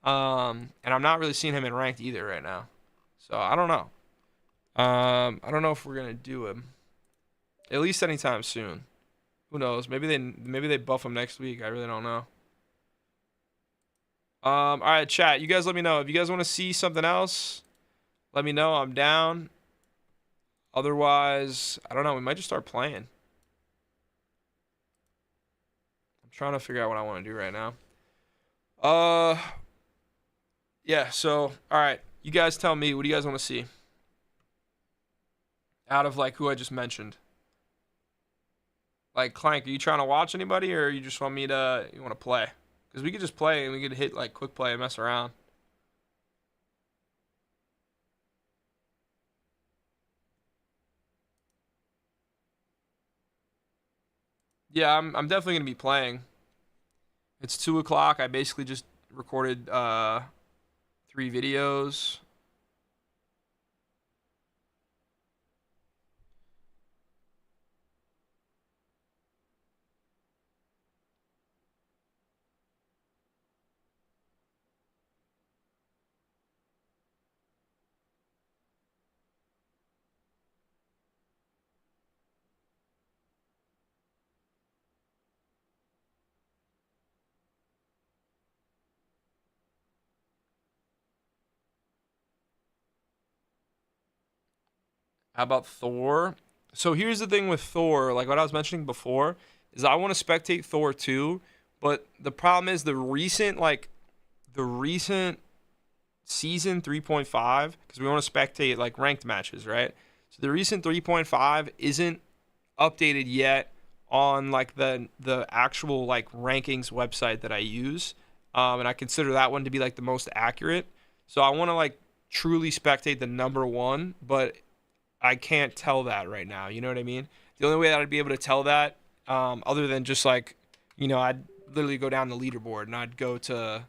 A: And I'm not really seeing him in ranked either right now. So I don't know. I don't know if we're gonna do him at least anytime soon. Who knows? Maybe they buff him next week. I really don't know. All right, chat. You guys let me know if you guys want to see something else. Let me know. I'm down. Otherwise, I don't know. We might just start playing. I'm trying to figure out what I want to do right now. Yeah. So, all right. You guys tell me. What do you guys want to see? Out of like who I just mentioned. Like Clank, are you trying to watch anybody, or you just want me to? You want to play? Because we could just play and we could hit like quick play and mess around. Yeah, I'm definitely gonna be playing. It's 2 o'clock. I basically just recorded 3 videos. How about Thor? So here's the thing with Thor, like what I was mentioning before, is I want to spectate Thor 2, but the problem is the recent season 3.5, because we want to spectate like ranked matches, right? So the recent 3.5 isn't updated yet on like the actual like rankings website that I use, and I consider that one to be like the most accurate. So I want to like truly spectate the number one, but I can't tell that right now. You know what I mean? The only way that I'd be able to tell that, other than just like, I'd literally go down the leaderboard and I'd go to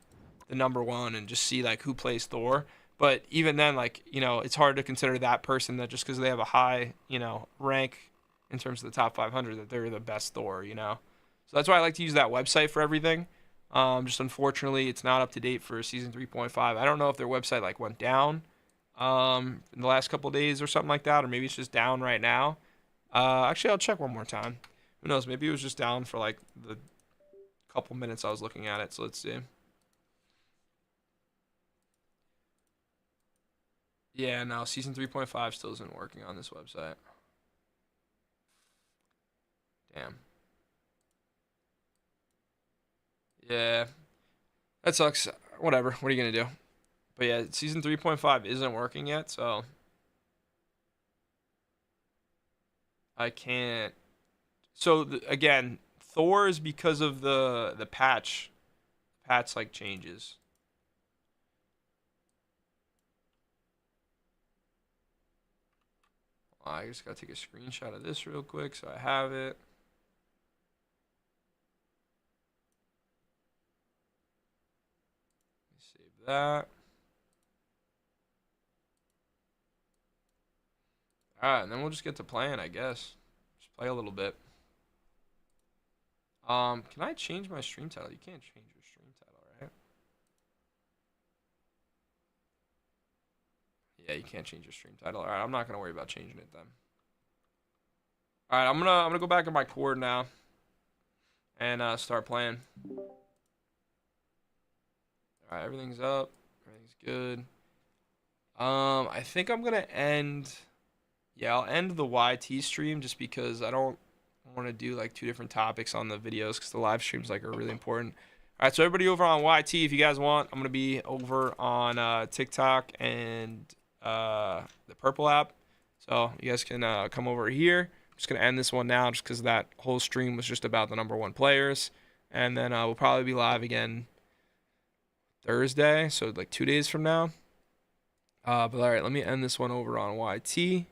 A: the number one and just see like who plays Thor. But even then, like, it's hard to consider that person that just because they have a high, rank in terms of the top 500 that they're the best Thor. So that's why I like to use that website for everything. Just unfortunately, it's not up to date for season 3.5. I don't know if their website like went down in the last couple of days or something like that, or maybe it's just down right now. Actually, I'll check one more time. Who knows? Maybe it was just down for like the couple minutes I was looking at it. So let's see. Yeah, no, season 3.5 still isn't working on this website. Damn. Yeah, that sucks. Whatever. What are you gonna do? But yeah, season 3.5 isn't working yet, so I can't. So again, Thor is because of the patch. Patch like changes. I just gotta take a screenshot of this real quick so I have it. Save that. Alright, and then we'll just get to playing, I guess. Just play a little bit. Can I change my stream title? You can't change your stream title, right? Yeah, you can't change your stream title. Alright, I'm not gonna worry about changing it then. Alright, I'm gonna go back in my cord now and start playing. Alright, everything's up. Everything's good. I think I'm gonna end. Yeah, I'll end the YT stream just because I don't want to do like 2 different topics on the videos because the live streams like are really important. All right, so everybody over on YT, if you guys want, I'm gonna be over on TikTok and the Purple app, so you guys can come over here. I'm just gonna end this one now just because that whole stream was just about the number 1 players, and then we'll probably be live again Thursday, so like 2 days from now. But all right, let me end this one over on YT.